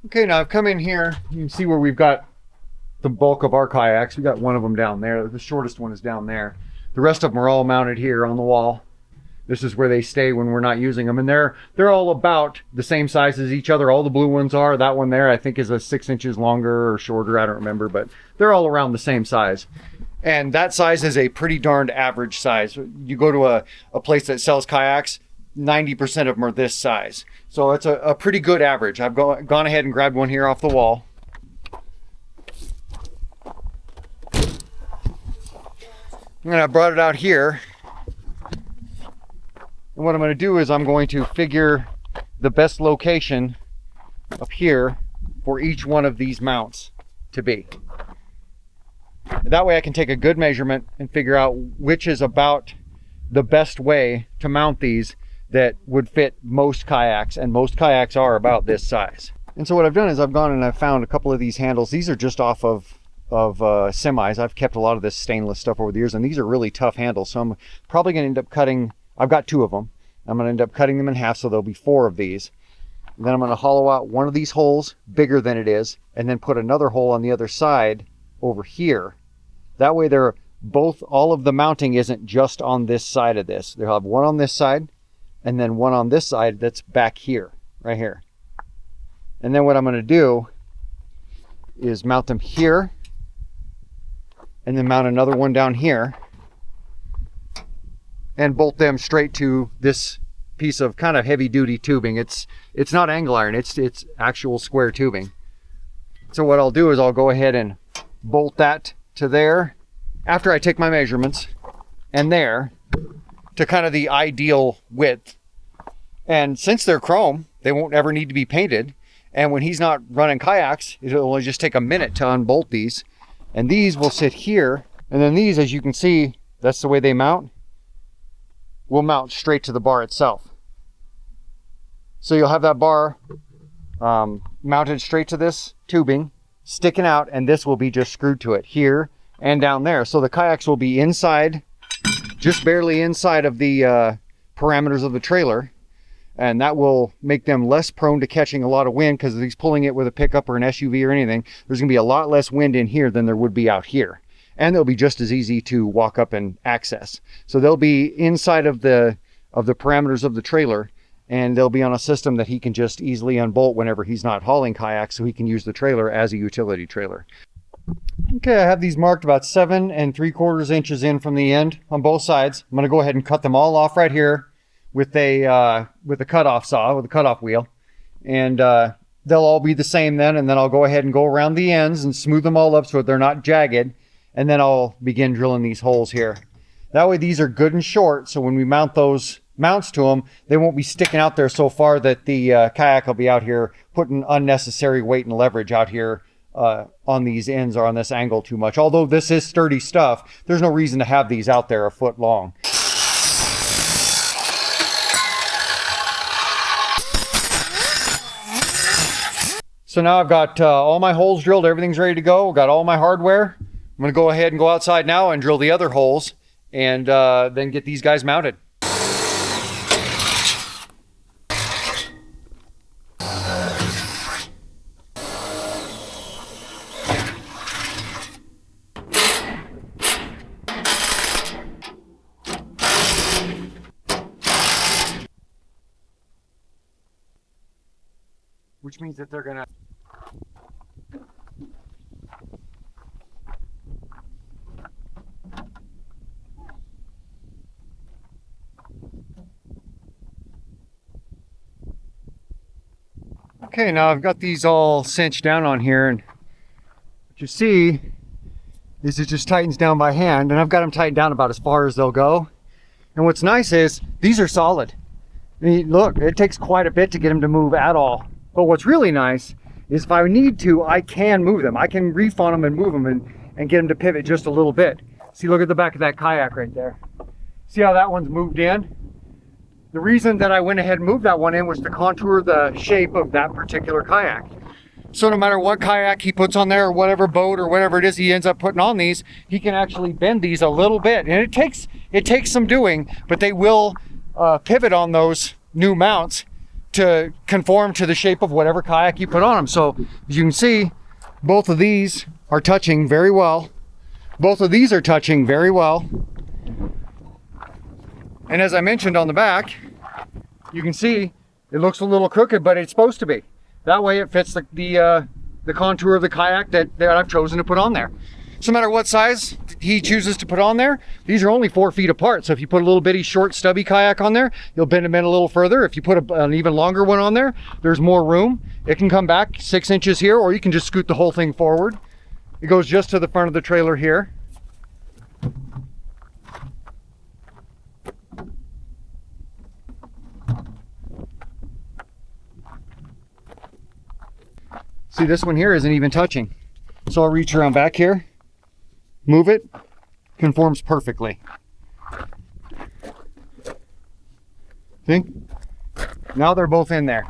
Okay, now I've come in here. You can see where we've got the bulk of our kayaks. We got one of them down there. The shortest one is down there. The rest of them are all mounted here on the wall. This is where they stay when we're not using them. And they're all about the same size as each other. All the blue ones are. That one there I think is a 6 inches longer or shorter. I don't remember, but they're all around the same size. And that size is a pretty darned average size. You go to a place that sells kayaks, 90% of them are this size. So it's a pretty good average. I've gone ahead and grabbed one here off the wall. And I brought it out here. And what I'm going to do is I'm going to figure the best location up here for each one of these mounts to be. That way I can take a good measurement and figure out which is about the best way to mount these that would fit most kayaks, and most kayaks are about this size. And so what I've done is I've gone and I've found a couple of these handles. These are just off of semis. I've kept a lot of this stainless stuff over the years, and these are really tough handles. So I'm probably going to end up cutting, I've got 2 of them. I'm going to end up cutting them in half, so there'll be 4 of these. And then I'm going to hollow out one of these holes bigger than it is, and then put another hole on the other side over here. That way all of the mounting isn't just on this side of this. They'll have one on this side, and then one on this side that's back here, right here. And then what I'm going to do is mount them here, and then mount another one down here, and bolt them straight to this piece of kind of heavy duty tubing. It's not angle iron, it's actual square tubing. So what I'll do is I'll go ahead and bolt that to there after I take my measurements, and there to kind of the ideal width. And since they're chrome, they won't ever need to be painted. And when he's not running kayaks, it'll only just take a minute to unbolt these. And these will sit here. And then these, as you can see, that's the way they mount, will mount straight to the bar itself. So you'll have that bar mounted straight to this tubing, sticking out, and this will be just screwed to it here and down there. So the kayaks will be inside, just barely inside of the parameters of the trailer. And that will make them less prone to catching a lot of wind, because if he's pulling it with a pickup or an SUV or anything, there's gonna be a lot less wind in here than there would be out here. And they'll be just as easy to walk up and access. So they'll be inside of the parameters of the trailer, and they'll be on a system that he can just easily unbolt whenever he's not hauling kayaks, so he can use the trailer as a utility trailer. Okay, I have these marked about 7 3/4 inches in from the end on both sides. I'm gonna go ahead and cut them all off right here with a cutoff saw, with a cutoff wheel. And they'll all be the same then, and then I'll go ahead and go around the ends and smooth them all up so they're not jagged. And then I'll begin drilling these holes here. That way these are good and short, so when we mount those mounts to them, they won't be sticking out there so far that the kayak will be out here putting unnecessary weight and leverage out here on these ends or on this angle too much. Although this is sturdy stuff, there's no reason to have these out there a foot long. So now I've got all my holes drilled, everything's ready to go, got all my hardware. I'm gonna go ahead and go outside now and drill the other holes, and then get these guys mounted. Which means that they're gonna... Okay, now I've got these all cinched down on here, and what you see is it just tightens down by hand, and I've got them tightened down about as far as they'll go. And what's nice is these are solid. I mean, look, it takes quite a bit to get them to move at all. But what's really nice is if I need to, I can move them. I can reef on them and move them and get them to pivot just a little bit. See, look at the back of that kayak right there. See how that one's moved in? The reason that I went ahead and moved that one in was to contour the shape of that particular kayak. So no matter what kayak he puts on there, or whatever boat or whatever it is he ends up putting on these, he can actually bend these a little bit. And it takes some doing, but they will pivot on those new mounts to conform to the shape of whatever kayak you put on them. So as you can see, both of these are touching very well. Both of these are touching very well. And as I mentioned on the back, you can see it looks a little crooked, but it's supposed to be. That way it fits the contour of the kayak that I've chosen to put on there. So no matter what size he chooses to put on there, these are only 4 feet apart. So if you put a little bitty short stubby kayak on there, you'll bend them in a little further. If you put an even longer one on there, there's more room. It can come back 6 inches here, or you can just scoot the whole thing forward. It goes just to the front of the trailer here. See, this one here isn't even touching. So I'll reach around back here, move it, conforms perfectly. See? Now they're both in there.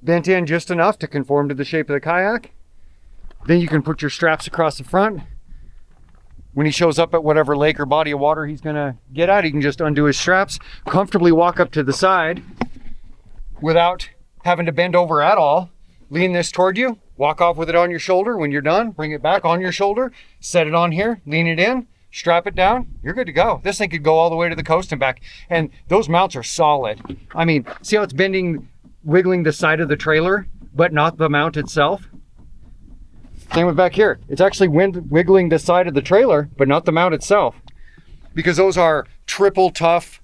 Bent in just enough to conform to the shape of the kayak. Then you can put your straps across the front. When he shows up at whatever lake or body of water he's gonna get at, he can just undo his straps, comfortably walk up to the side without having to bend over at all. Lean this toward you, walk off with it on your shoulder. When you're done, bring it back on your shoulder, set it on here, lean it in, strap it down, you're good to go. This thing could go all the way to the coast and back. And those mounts are solid. I mean, see how it's bending, wiggling the side of the trailer, but not the mount itself? Same with back here. It's actually wiggling the side of the trailer, but not the mount itself. Because those are triple tough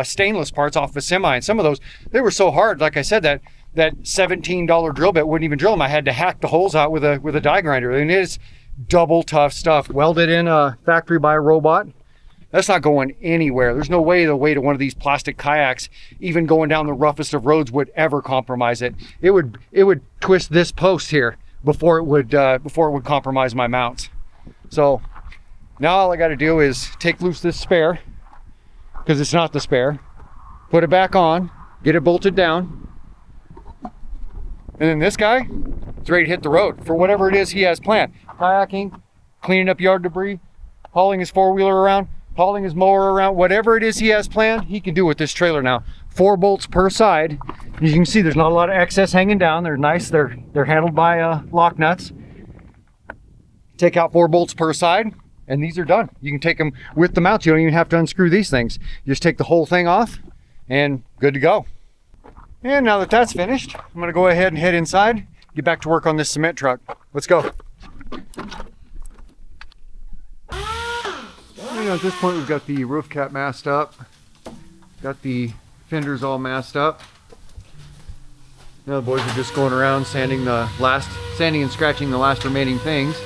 stainless parts off a semi, and some of those, they were so hard, like I said, that $17 drill bit wouldn't even drill them. I had to hack the holes out with a die grinder. And it is double tough stuff, welded in a factory by a robot. That's not going anywhere. There's no way the weight of one of these plastic kayaks, even going down the roughest of roads, would ever compromise it. It would twist this post here before it would compromise my mounts. So now all I got to do is take loose this spare, because it's not the spare, put it back on, get it bolted down, and then this guy is ready to hit the road for whatever it is he has planned. Kayaking, cleaning up yard debris, hauling his four-wheeler around, hauling his mower around, whatever it is he has planned, he can do with this trailer now. 4 bolts per side. As you can see, there's not a lot of excess hanging down. They're nice. They're handled by lock nuts. Take out 4 bolts per side, and these are done. You can take them with the mounts. You don't even have to unscrew these things. You just take the whole thing off, and good to go. And now that that's finished, I'm gonna go ahead and head inside, get back to work on this cement truck. Let's go. At this point, we've got the roof cap masked up, got the fenders all masked up. Now the boys are just going around sanding and scratching the last remaining things.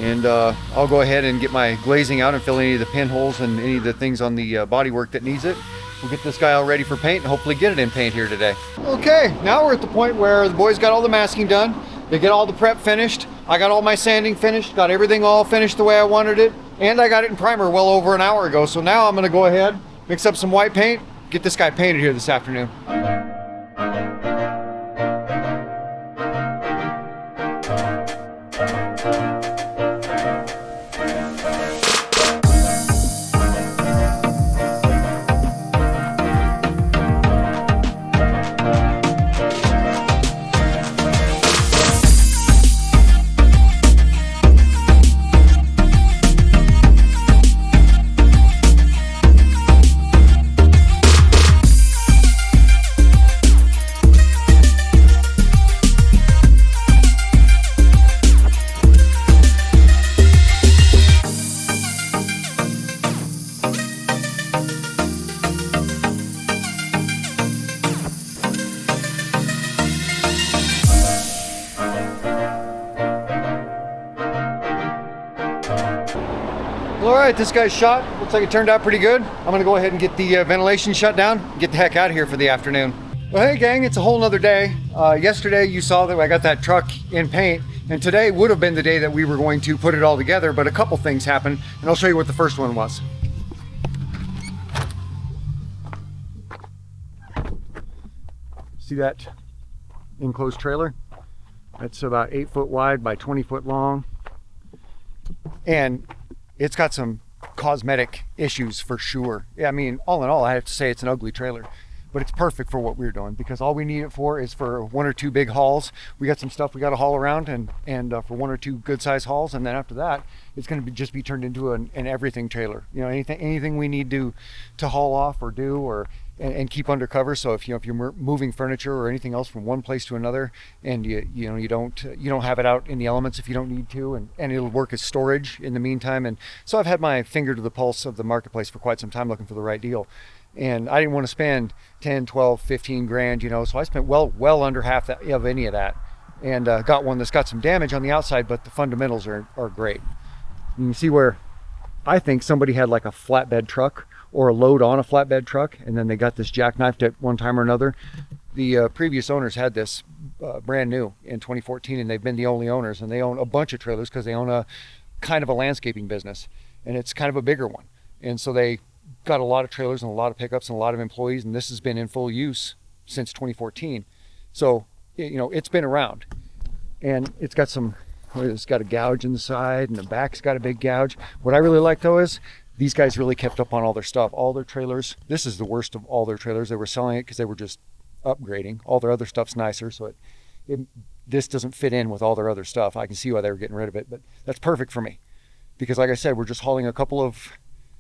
And I'll go ahead and get my glazing out and fill any of the pinholes and any of the things on the bodywork that needs it. We'll get this guy all ready for paint and hopefully get it in paint here today. Okay, now we're at the point where the boys got all the masking done. They get all the prep finished. I got all my sanding finished, got everything all finished the way I wanted it. And I got it in primer well over an hour ago. So now I'm gonna go ahead, mix up some white paint, get this guy painted here this afternoon. All right, this guy's shot. Looks like it turned out pretty good. I'm gonna go ahead and get the ventilation shut down, get the heck out of here for the afternoon. Well, hey gang, it's a whole nother day. Yesterday you saw that I got that truck in paint, and today would have been the day that we were going to put it all together, but a couple things happened, and I'll show you what the first one was. See that enclosed trailer? That's about 8 foot wide by 20 foot long. And it's got some cosmetic issues for sure. I mean, all in all, I have to say it's an ugly trailer, but it's perfect for what we're doing because all we need it for is for 1 or 2 big hauls. We got some stuff we got to haul around and for 1 or 2 good size hauls. And then after that, it's going to just be turned into an everything trailer. You know, anything we need to haul off or do and keep under cover. So if you're moving furniture or anything else from one place to another, and you don't have it out in the elements if you don't need to, and it'll work as storage in the meantime. And so I've had my finger to the pulse of the marketplace for quite some time looking for the right deal. And I didn't want to spend 10, 12, 15 grand, so I spent well under half of any of that, and got one that's got some damage on the outside, but the fundamentals are great. You can see where I think somebody had like a flatbed truck or a load on a flatbed truck, and then they got this jackknifed at one time or another. The previous owners had this brand new in 2014, and they've been the only owners, and they own a bunch of trailers because they own a kind of a landscaping business, and it's kind of a bigger one. And so they got a lot of trailers and a lot of pickups and a lot of employees, and this has been in full use since 2014. So, it's been around, and it's got a gouge in the side, and the back's got a big gouge. What I really like though is these guys really kept up on all their stuff. All their trailers, this is the worst of all their trailers. They were selling it because they were just upgrading. All their other stuff's nicer, so this doesn't fit in with all their other stuff. I can see why they were getting rid of it, but that's perfect for me. Because like I said, we're just hauling a couple of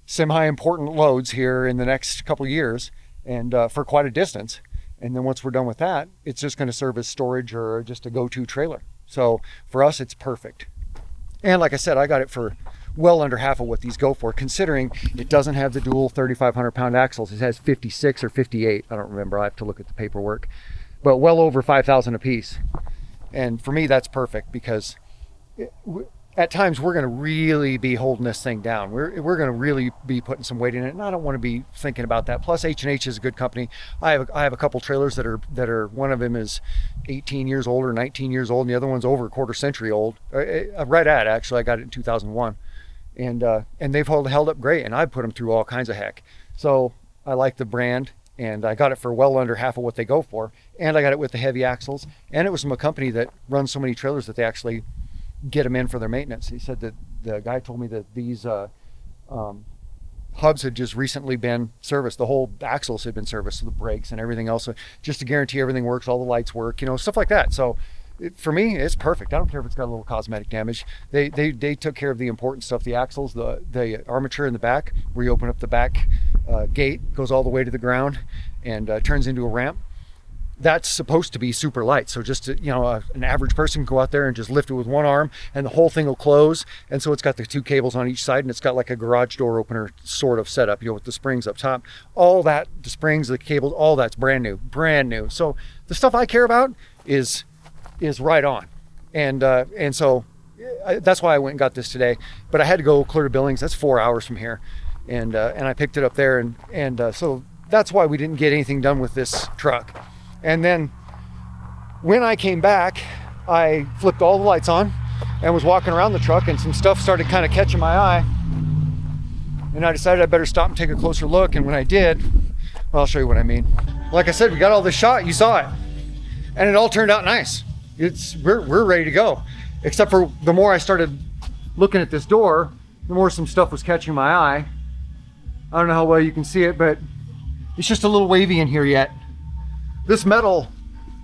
semi-important loads here in the next couple of years, and for quite a distance. And then once we're done with that, it's just going to serve as storage or just a go-to trailer. So for us, it's perfect. And like I said, I got it for well under half of what these go for, considering it doesn't have the dual 3,500 pound axles. It has 56 or 58. I don't remember. I have to look at the paperwork, but well over 5,000 a piece. And for me, that's perfect because at times we're going to really be holding this thing down. We're going to really be putting some weight in it, and I don't want to be thinking about that. Plus, H&H is a good company. I have a couple trailers that are one of them is 18 years old or 19 years old, and the other one's over a quarter century old. Right at, actually, I got it in 2001, and they've held up great, and I've put them through all kinds of heck. So I like the brand, and I got it for well under half of what they go for, and I got it with the heavy axles, and it was from a company that runs so many trailers that they actually get them in for their maintenance. He said that the guy told me that these hubs had just recently been serviced. The whole axles had been serviced, so the brakes and everything else, just to guarantee everything works, all the lights work, stuff like that. So for me, it's perfect. I don't care if it's got a little cosmetic damage. They took care of the important stuff, the axles, the armature in the back, where you open up the back gate, goes all the way to the ground and turns into a ramp. That's supposed to be super light. So just, an average person can go out there and just lift it with one arm and the whole thing will close. And so it's got the two cables on each side, and it's got like a garage door opener sort of setup, with the springs up top. All that, the springs, the cables, all that's brand new. So the stuff I care about is right on. And so that's why I went and got this today. But I had to go clear to Billings. That's 4 hours from here. And I picked it up there. And so that's why we didn't get anything done with this truck. And then when I came back, I flipped all the lights on and was walking around the truck, and some stuff started kind of catching my eye. And I decided I better stop and take a closer look. And when I did, well, I'll show you what I mean. Like I said, we got all this shot, you saw it. And it all turned out nice. We're ready to go. Except for the more I started looking at this door, the more some stuff was catching my eye. I don't know how well you can see it, but it's just a little wavy in here yet. This metal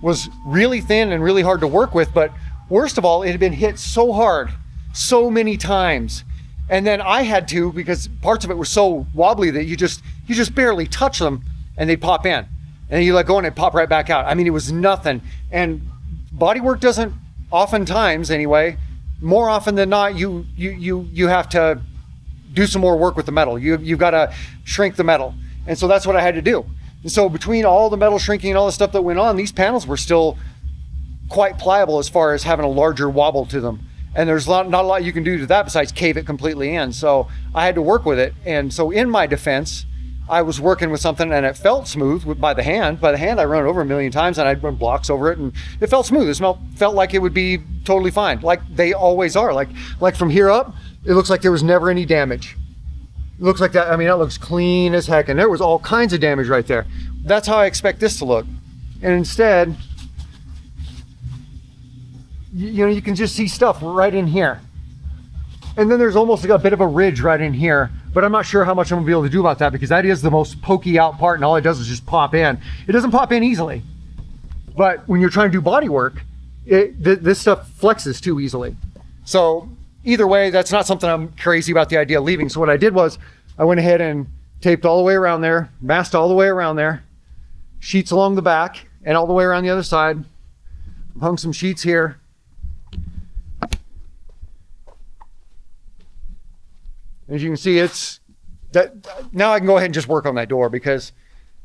was really thin and really hard to work with, but worst of all, it had been hit so hard, so many times. And then I had to, because parts of it were so wobbly that you just barely touch them and they'd pop in. And then you let go and it'd pop right back out. I mean, it was nothing. And bodywork doesn't, oftentimes anyway, more often than not, you have to do some more work with the metal. You've got to shrink the metal. And so that's what I had to do. And so between all the metal shrinking and all the stuff that went on, these panels were still quite pliable as far as having a larger wobble to them. And there's not a lot you can do to that besides cave it completely in. So I had to work with it. And so in my defense, I was working with something and it felt smooth by the hand. By the hand, I run it over a million times and I'd run blocks over it and it felt smooth. It felt like it would be totally fine, like they always are. Like from here up, it looks like there was never any damage. It looks like that. I mean, that looks clean as heck. And there was all kinds of damage right there. That's how I expect this to look. And instead, you can just see stuff right in here. And then there's almost like a bit of a ridge right in here, but I'm not sure how much I'm gonna be able to do about that because that is the most pokey out part and all it does is just pop in. It doesn't pop in easily, but when you're trying to do body work, this stuff flexes too easily. So either way, that's not something I'm crazy about the idea of leaving. So what I did was I went ahead and taped all the way around there, masked all the way around there, sheets along the back and all the way around the other side, hung some sheets here. As you can see, it's that now I can go ahead and just work on that door because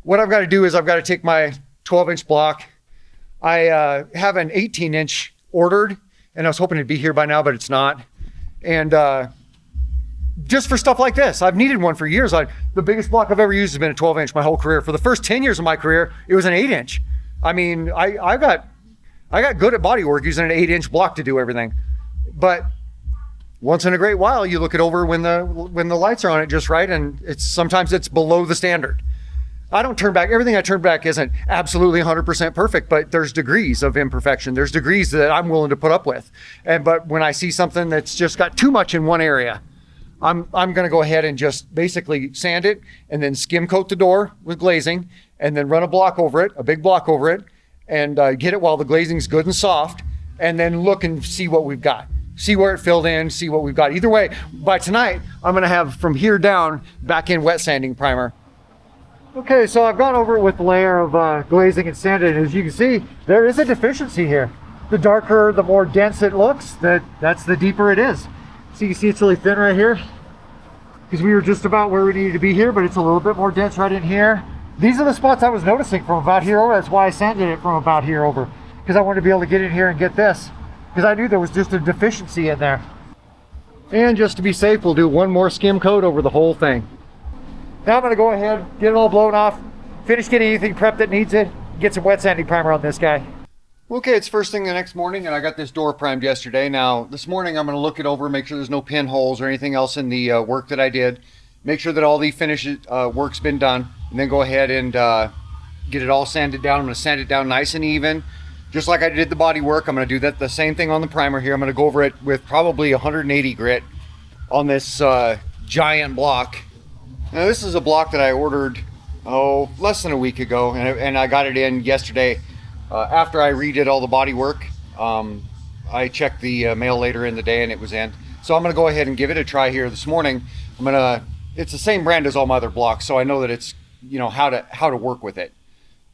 what I've got to do is I've got to take my 12-inch block. I have an 18-inch ordered and I was hoping it'd be here by now, but it's not. And just for stuff like this, I've needed one for years. The biggest block I've ever used has been a 12-inch my whole career. For the first 10 years of my career, it was an 8-inch. I mean, I got good at body work using an 8-inch block to do everything. But once in a great while, you look it over when the lights are on it just right, and sometimes it's below the standard. I don't turn back. Everything I turn back isn't absolutely 100% perfect, but there's degrees of imperfection. There's degrees that I'm willing to put up with. But when I see something that's just got too much in one area, I'm going to go ahead and just basically sand it and then skim coat the door with glazing and then run a block over it, a big block over it, and get it while the glazing's good and soft, and then look and see what we've got. See where it filled in, see what we've got. Either way, by tonight, I'm gonna have from here down back in wet sanding primer. Okay, so I've gone over it with a layer of glazing and sanded. As you can see, there is a deficiency here. The darker, the more dense it looks, that's the deeper it is. So you can see it's really thin right here because we were just about where we needed to be here, but it's a little bit more dense right in here. These are the spots I was noticing from about here over. That's why I sanded it from about here over, because I wanted to be able to get in here and get this, because I knew there was just a deficiency in there. And just to be safe, we'll do one more skim coat over the whole thing. Now I'm gonna go ahead, get it all blown off, finish getting anything prepped that needs it, get some wet sanding primer on this guy. Okay, it's first thing the next morning and I got this door primed yesterday. Now this morning I'm gonna look it over, make sure there's no pinholes or anything else in the work that I did. Make sure that all the finish work's been done, and then go ahead and get it all sanded down. I'm gonna sand it down nice and even. Just like I did the body work, I'm gonna do that the same thing on the primer here. I'm gonna go over it with probably 180 grit on this giant block. Now this is a block that I ordered, less than a week ago, and I got it in yesterday after I redid all the body work. I checked the mail later in the day and it was in. So I'm gonna go ahead and give it a try here this morning. It's the same brand as all my other blocks, so I know that it's, how to work with it.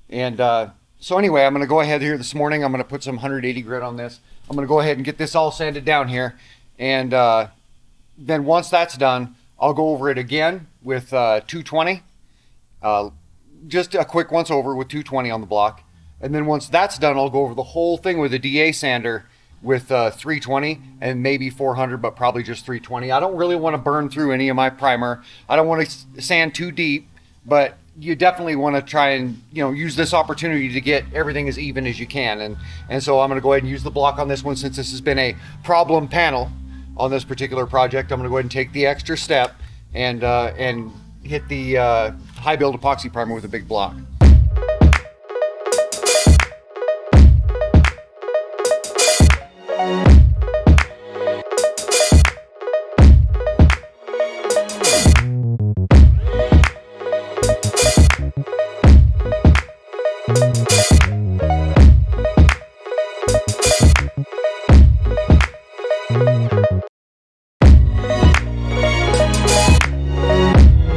And so anyway, I'm gonna go ahead here this morning. I'm gonna put some 180 grit on this. I'm gonna go ahead and get this all sanded down here. And then once that's done, I'll go over it again with 220. Just a quick once over with 220 on the block. And then once that's done, I'll go over the whole thing with a DA sander with 320 and maybe 400, but probably just 320. I don't really want to burn through any of my primer. I don't want to sand too deep, but you definitely want to try and use this opportunity to get everything as even as you can. And so I'm going to go ahead and use the block on this one, since this has been a problem panel on this particular project. I'm going to go ahead and take the extra step and hit the high build epoxy primer with a big block.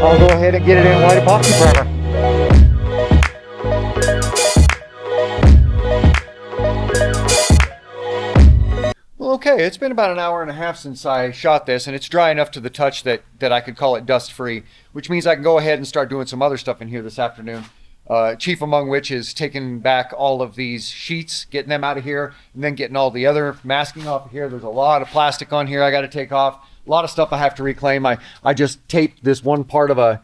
I'll go ahead and get it in white epoxy primer. Well, okay, it's been about an hour and a half since I shot this, and it's dry enough to the touch that I could call it dust free, which means I can go ahead and start doing some other stuff in here this afternoon. Chief among which is taking back all of these sheets, getting them out of here, and then getting all the other masking off of here. There's a lot of plastic on here I got to take off. A lot of stuff I have to reclaim. I just taped this one part of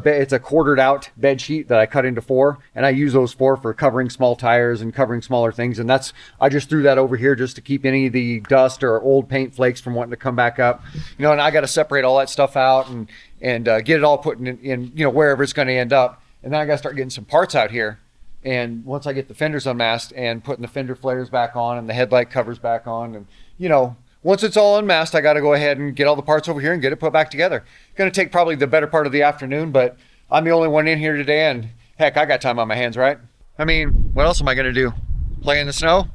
it's a quartered out bed sheet that I cut into 4, and I use those for covering small tires and covering smaller things. And I just threw that over here just to keep any of the dust or old paint flakes from wanting to come back up. And I got to separate all that stuff out and get it all put in wherever it's going to end up. And then I got to start getting some parts out here. And once I get the fenders unmasked and putting the fender flares back on and the headlight covers back on, and once it's all unmasked, I got to go ahead and get all the parts over here and get it put back together. Going to take probably the better part of the afternoon, but I'm the only one in here today, and heck, I got time on my hands, right? I mean, what else am I going to do? Play in the snow?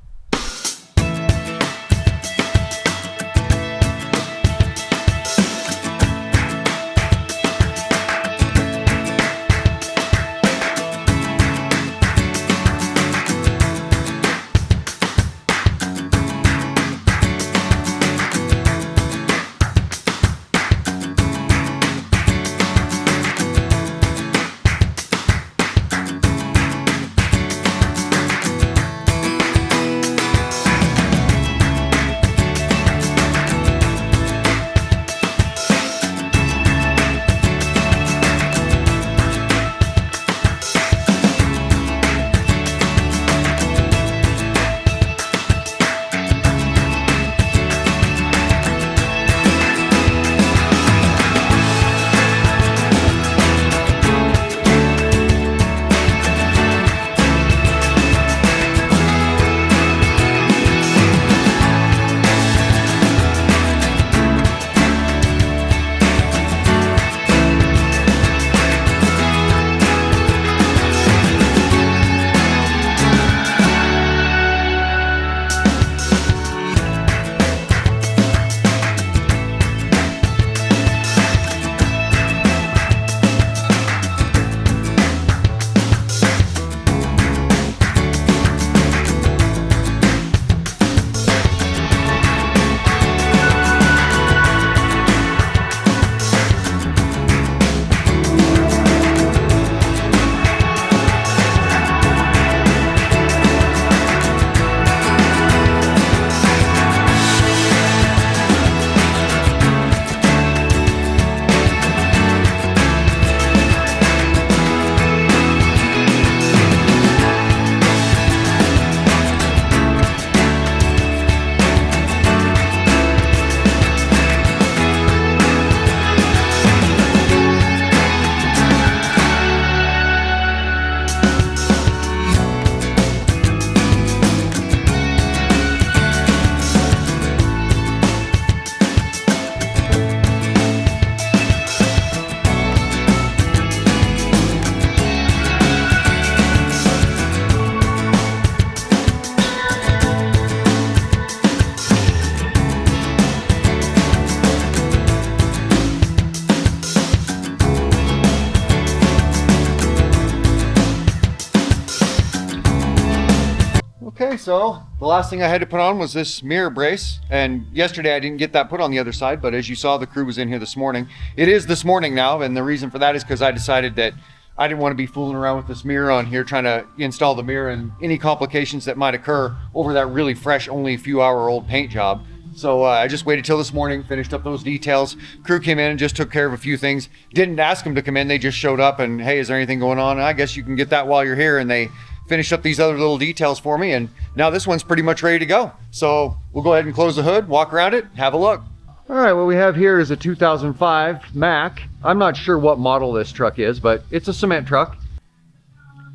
Okay, so the last thing I had to put on was this mirror brace, and yesterday I didn't get that put on the other side, but as you saw, the crew was in here this morning. It is this morning now, and the reason for that is because I decided that I didn't want to be fooling around with this mirror on here trying to install the mirror and any complications that might occur over that really fresh, only a few hour old paint job. So I just waited till this morning, finished up those details. Crew came in and just took care of a few things. Didn't ask them to come in, they just showed up and, hey, is there anything going on? I guess you can get that while you're here, and they finished up these other little details for me, and now this one's pretty much ready to go. So we'll go ahead and close the hood, walk around it, have a look. All right, what we have here is a 2005 Mack. I'm not sure what model this truck is, but it's a cement truck.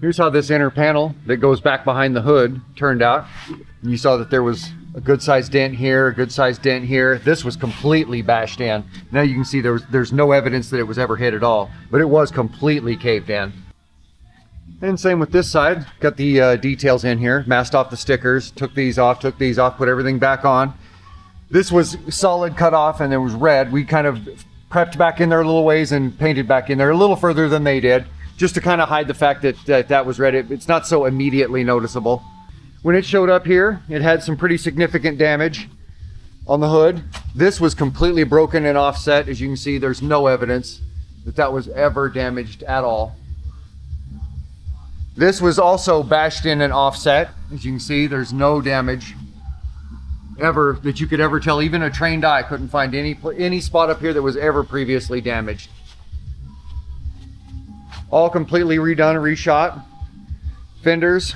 Here's how this inner panel that goes back behind the hood turned out. You saw that there was a good sized dent here, a good sized dent here. This was completely bashed in. Now you can see there's no evidence that it was ever hit at all, but it was completely caved in. And same with this side. Got the details in here, masked off the stickers, took these off, put everything back on. This was solid cut off and it was red. We kind of prepped back in there a little ways and painted back in there a little further than they did, just to kind of hide the fact that that was red. It's not so immediately noticeable. When it showed up here, it had some pretty significant damage on the hood. This was completely broken and offset. As you can see, there's no evidence that that was ever damaged at all. This was also bashed in and offset. As you can see, there's no damage ever that you could ever tell. Even a trained eye couldn't find any spot up here that was ever previously damaged. All completely redone, reshot. Fenders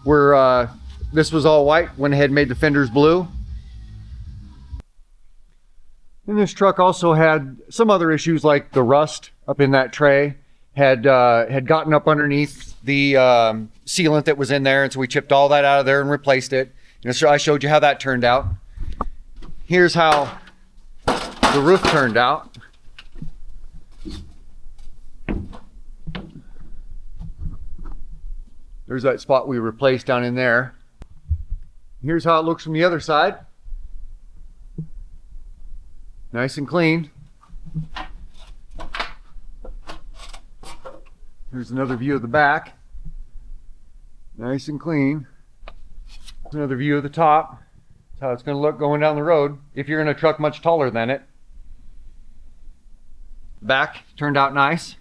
were, this was all white, went ahead and made the fenders blue. And this truck also had some other issues, like the rust up in that tray had gotten up underneath the sealant that was in there, and so we chipped all that out of there and replaced it. So I showed you how that turned out. Here's how the roof turned out. There's that spot we replaced down in there. Here's how it looks from the other side. Nice and clean. Here's another view of the back. Nice and clean. Here's another view of the top. That's how it's going to look going down the road if you're in a truck much taller than it. Back turned out nice.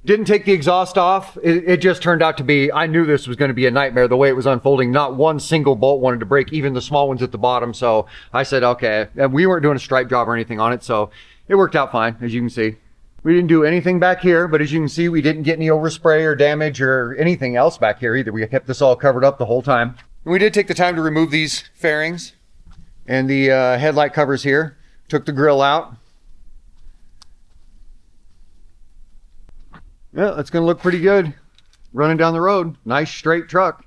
Didn't take the exhaust off. It just turned out to be, I knew this was going to be a nightmare the way it was unfolding. Not one single bolt wanted to break, even the small ones at the bottom. So I said, okay. And we weren't doing a stripe job or anything on it, so it worked out fine, as you can see. We didn't do anything back here, but as you can see, we didn't get any overspray or damage or anything else back here either. We kept this all covered up the whole time. And we did take the time to remove these fairings and the headlight covers here. Took the grill out. Yeah, that's going to look pretty good running down the road. Nice straight truck.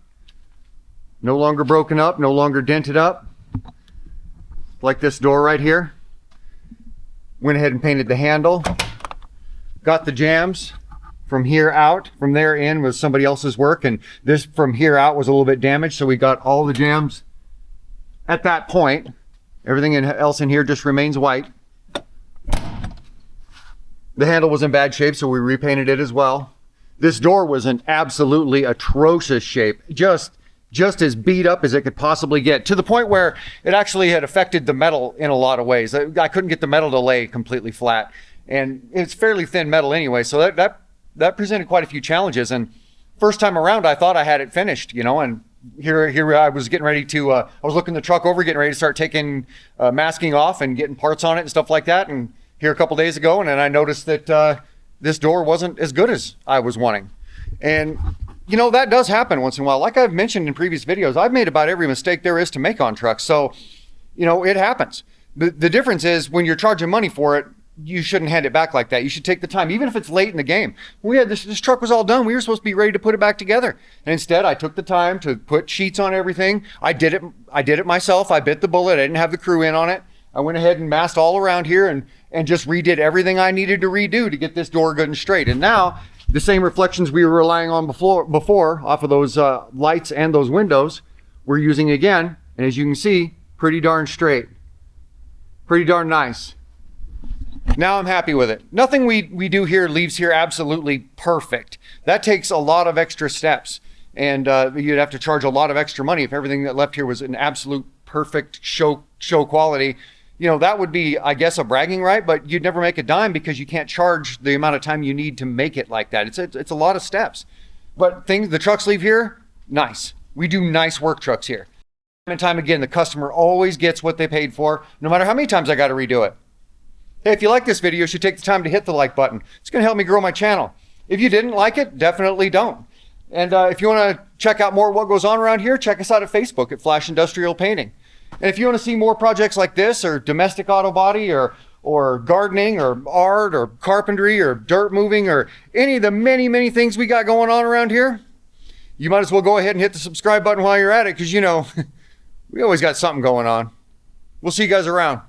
No longer broken up, no longer dented up. Like this door right here. Went ahead and painted the handle. Got the jambs from here out. From there in was somebody else's work, and this from here out was a little bit damaged, so we got all the jambs at that point. Everything else in here just remains white. The handle was in bad shape, so we repainted it as well. This door was in absolutely atrocious shape. Just as beat up as it could possibly get, to the point where it actually had affected the metal in a lot of ways. I couldn't get the metal to lay completely flat. And it's fairly thin metal anyway, so that presented quite a few challenges. And first time around, I thought I had it finished, and here I was getting ready to, I was looking the truck over, getting ready to start taking masking off and getting parts on it and stuff like that. And here a couple days ago, and then I noticed that this door wasn't as good as I was wanting. And that does happen once in a while. Like I've mentioned in previous videos, I've made about every mistake there is to make on trucks. So, it happens. The difference is when you're charging money for it, you shouldn't hand it back like that. You should take the time, even if it's late in the game. We had this truck was all done. We were supposed to be ready to put it back together. And instead, I took the time to put sheets on everything. I did it myself. I bit the bullet. I didn't have the crew in on it. I went ahead and masked all around here and just redid everything I needed to redo to get this door good and straight. And now, the same reflections we were relying on before off of those lights and those windows, we're using again. And as you can see, pretty darn straight. Pretty darn nice. Now I'm happy with it. Nothing we do here leaves here absolutely perfect. That takes a lot of extra steps. And you'd have to charge a lot of extra money if everything that left here was an absolute perfect show quality. You know, that would be, I guess, a bragging right, but you'd never make a dime because you can't charge the amount of time you need to make it like that. It's a lot of steps. But the trucks leave here, nice. We do nice work trucks here. Time and time again, the customer always gets what they paid for, no matter how many times I got to redo it. Hey, if you like this video, you should take the time to hit the like button. It's going to help me grow my channel. If you didn't like it, definitely don't. And if you want to check out more of what goes on around here, check us out at Facebook at Flash Industrial Painting. And if you want to see more projects like this, or domestic auto body, or gardening, or art, or carpentry, or dirt moving, or any of the many, many things we got going on around here, you might as well go ahead and hit the subscribe button while you're at it, because, you know, we always got something going on. We'll see you guys around.